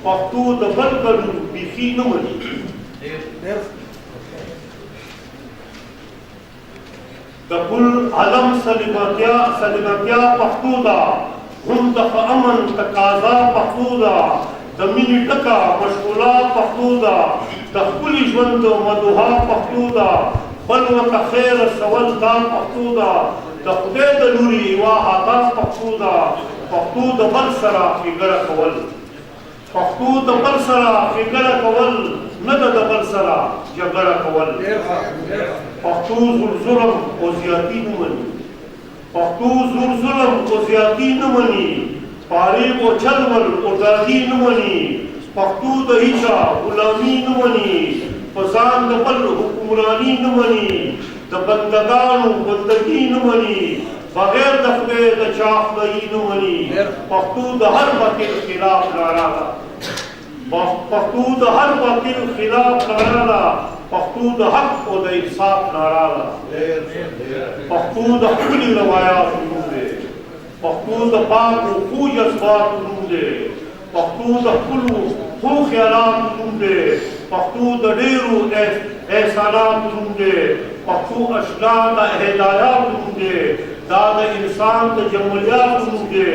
پښتو د بل قانون بیخي نه مني د کل عالم سلامتیا پښتو ده هم د امن تقاضا پښتو ده د مینې ټکه مشغولا پښتو ده د ښکلي ژوند مدوها پښتو ده بل ورته خیر سول دا پښتو ده د خدای د لوري یوه عطا پښتو ده پښتو د بل سره ښېګړه کول پښتو د بل سره ښېګړه کول نه ده د بل سره جګړه کول پښتو زور ظلم او زیاتي نه مني پښتو زور ظلم او زیاتي نه مني فارغ او چلول او داغي نه مني پښتو د هیچا غلامي نه مني په ځان د بل حکمراني نه مني د بندګانو بندګي نه مني بغیر د خدای د چا خدایي نه مني پښتو د هر باطل خلاف ناره ده پښتو د هر باطل خلاف ناره ده پښتو د حق او د انصاف ناره ده پښتو د ښکلي روایاتو نوم دی پښتو د پاکو ښو جذباتو نوم دی پښتو د خپلو ښو خیالاتو نوم دی پښتو د ډېرو احساناتو نوم دی پښتو اشنا د هدایاتو نوم دی دا د انسان د جمالیاتو نوم دی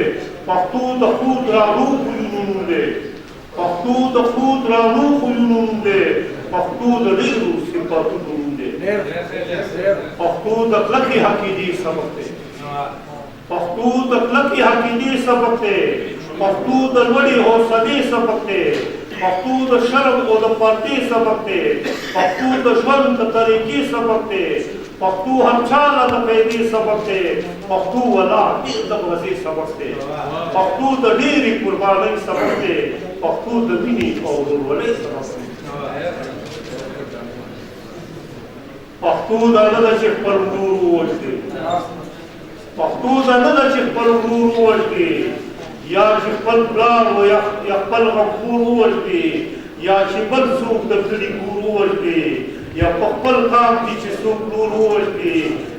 پښتو د ښو درانو خویونو نوم دی پښتو د ښو درانو خویونو نوم دی پښتو د ډېرو صفاتونو نوم دی پښتو د کلکې عقیدې سبق دی پښتو د کلکې عقیدې سبق دی پښتو د لوړې حوصلې سبق دی پښتو د شرم او د پردې سبق دی پښتو د ژوند د طریقې سبق دی پښتو هر چاله د پیدې سبق دی پښتو ولا ډېر د مزې سبق دی پښتو د ډېرې قربانۍ سبق دی پښتو د مینې او ورورولۍ سبق دی پښتو دا نه ده چې خپل ورور ووژنې پښتو دا نه ده چې خپل ورور ووژنې یا چې خپل پلار یا خپل غمخور ووژنې یا چې بل څوک د کلي کور ووژنې یا په خپل قام کې چې څوک نور ووژنې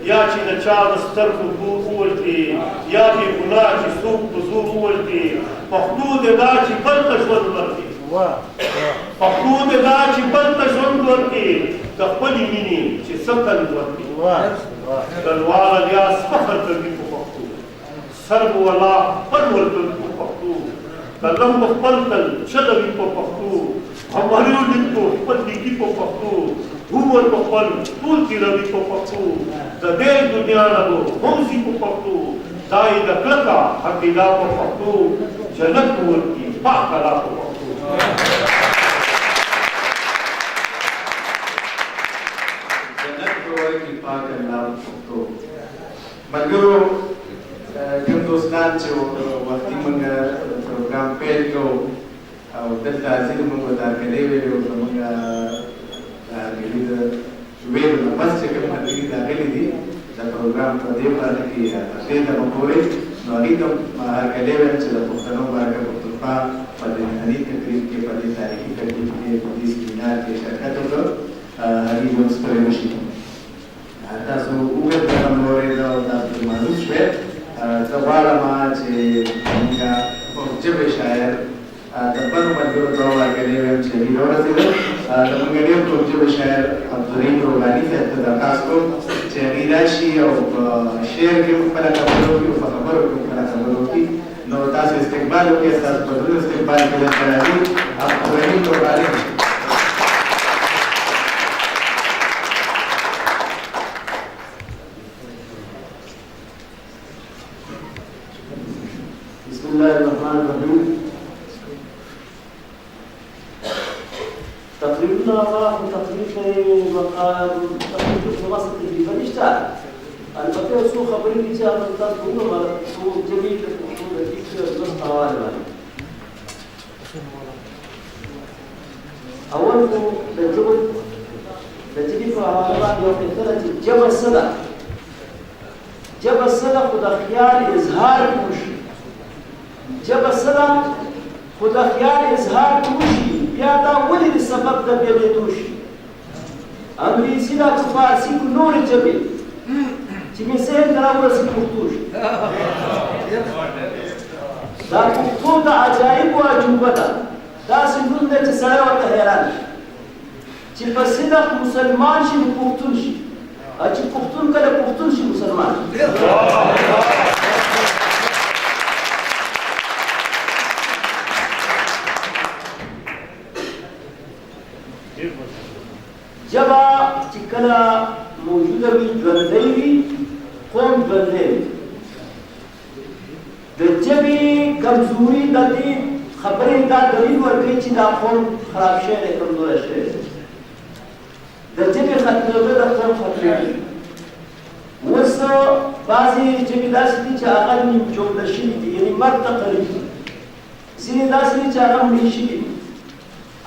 یا چې د چا د سترګو دور ووژنې یا بې ګناه چې څوک په زور ووژنې پښتو دې دا چې بل ته ژوند ورکړي پښتو دې دا چې بل ته ژوند ورکړي د خپلې مینې چې څه تل ورکړي تلواله ریاض فخر کوي په پښتو سرب والا خپل ورکوي په پښتو قلم په خپل تل چلوي په پښتو هماریو لیک په خپل لیکي په پښتو عمر په خپل ټول تېروي په پښتو د دې دنیا نه به هم ځي په پښتو دا یې د کلکه عقیده په پښتو جنت ورکړي پاک کلا په پښتو جنت ورکړي پاک الله په پښتو ملګرو کوم دوستان چې وختي موږ پروګرام پیل کوو او دلته حاضر موږ د هرکلۍ ویلې او زموږ د هرکلي د ویلو نه پس چې کوم هرکلي راغلي دي د پروګرام په دې باندې کې دې ته وګورئ نو هغوی ته هرکلۍ ویل چې د پښتنو مرکه پښتونخوا په دې نهني تقریب کې په دې تاریخي تقریب کې په دې سیمینار کې شرکت وکړ هغوی به ستړي نه شي تاسو اوږد رقم واورېده او تاسو پرې معلوم شوې زه غواړم چې زموږ ژبې شاعر د بلو ملګرو ته ورکړی ویم چې هغوی راورسېدل زموږ ډېر ټول ژبې شاعر عبدالرحیم روغاني صاحب ته درخواست کوم چې هغوی راشي او په شعر کې هم خپله خبرې وکړي او په خبرو کې هم خپله خبرې وکړي نو تاسو استقبال وکړئ ستاسو په زړه استقبال کې درته راځي عبدالرحیم روغاني بسم الله الرحمن الرحيم تقريبنا راح تقريب مقام تقريب في وسط الجبل اشتاق البقيه سو خبري دي چې تاسو وګورئ سو جميل د فکر بس حواله باندې اول کو د جبل په حواله باندې یو کتله چې جبل صدا خو د خیال اظهار کوشي جبل صدا خو د خیال اظهار کوشي بیا دا ولې د سبب د بېلېدو شي انګلیسي دا په فارسي کو نورې ژبې چې مې ذهن ته راورسي پښتو شي دا پښتو د عجایبو عجوبه ده داسې نوم دی چې سړی ورته حیران شي چې په صدق مسلمان شي نو پښتون شي چې پښتون کله پښتون شي مسلمان ژبه چې کله موجوده وي ژوندی وي قوم ژوندی وي د ژبې کمزوري د دې خبرې دا دلیل ورکوي چې دا قوم خراب شوی دی کمزوری شوی دی د ژبې ختمېدو د قوم ختمېږي اوس بعضې ژبې داسې دي چې هغه نیم جوړه شوي دي یعنې مرګ ته قریب دي ځینې داسې دي چې هغه مړې شوي دي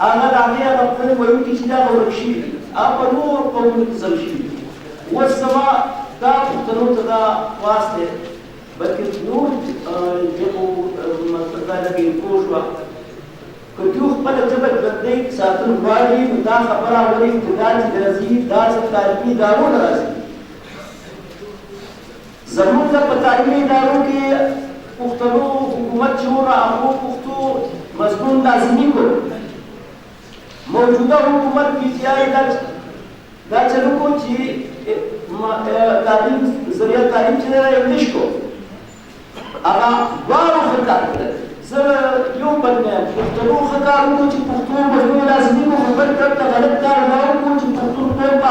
هغه د هغې هغه خپلې ویونکي چې دا هغه ورک شوي دي هغه په نورو قومونو کې ځل شوي دي اوس زما دا پښتنو ته دا خواست دی بلکې نور ژبو مطلب دا لږ پوه شوه که دوی خپله ژبه ژوندۍ ساتل غواړي نو دا خبره ولې ابتدا چې راځي داسې تعلیمي ادارو نه راځي زموږ په تعلیمي ادارو کې پښتنو حکومت چې وو هغو پښتو مضمون لازمي کړو موجوده حکومت پیټیای دا چلو کو چې تعلیم ذریعه تعلیم چې دی انګلیش کو هغه دواړو ښه کار کړی زه یو بل نه یم پښتنو ښه کار وکړو چې پښتو مضمون لازمي کړو خو بل طرف ته غلط کار دا وکړو چې پښتون قوم په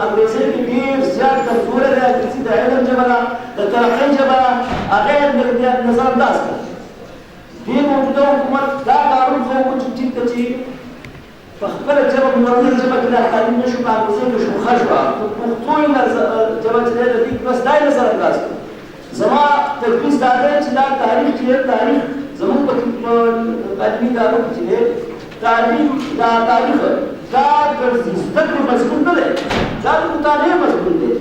انګریزۍ کې ډېر زیات کمزوری دی انګلیسي د علم ژبه ده د ترقۍ ژبه ده هغه یې نظرانداز کړ دې موجوده حکومت دا کارونه خو وکړو چې ټیک ده چې په خپله ژبه په مورنۍ ژبه کې دا تعلیم نه شو په انګریزۍ کې شو ښه شوه خو پښتو ژبه چې دی د دې بس دا یې نظرانداز کړ زما تدریس دا دی چې دا تاریخ چې دی تاریخ زموږ په تعلیمي ادارو کې چې دی تعلیم دا تاریخ دا د زده کړې مضمون نه دی دا د مطالعې مضمون دی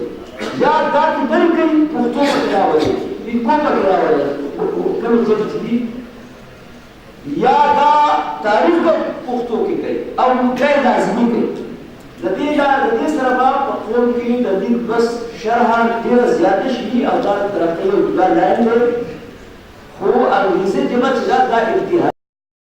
یا دا چې درې کوي پښتو پکې راولي لیکو پکې راولي کومې ژبې چې دي یا دا تاریخ په پښتو کې کوي او مدعي لازمي کوي د دې سره به په قوم کې د دې بس شرح ډېره زیاته شي او دا ترقۍ او دا لارې خو انګلیسي ژبه چې دا ابتدایي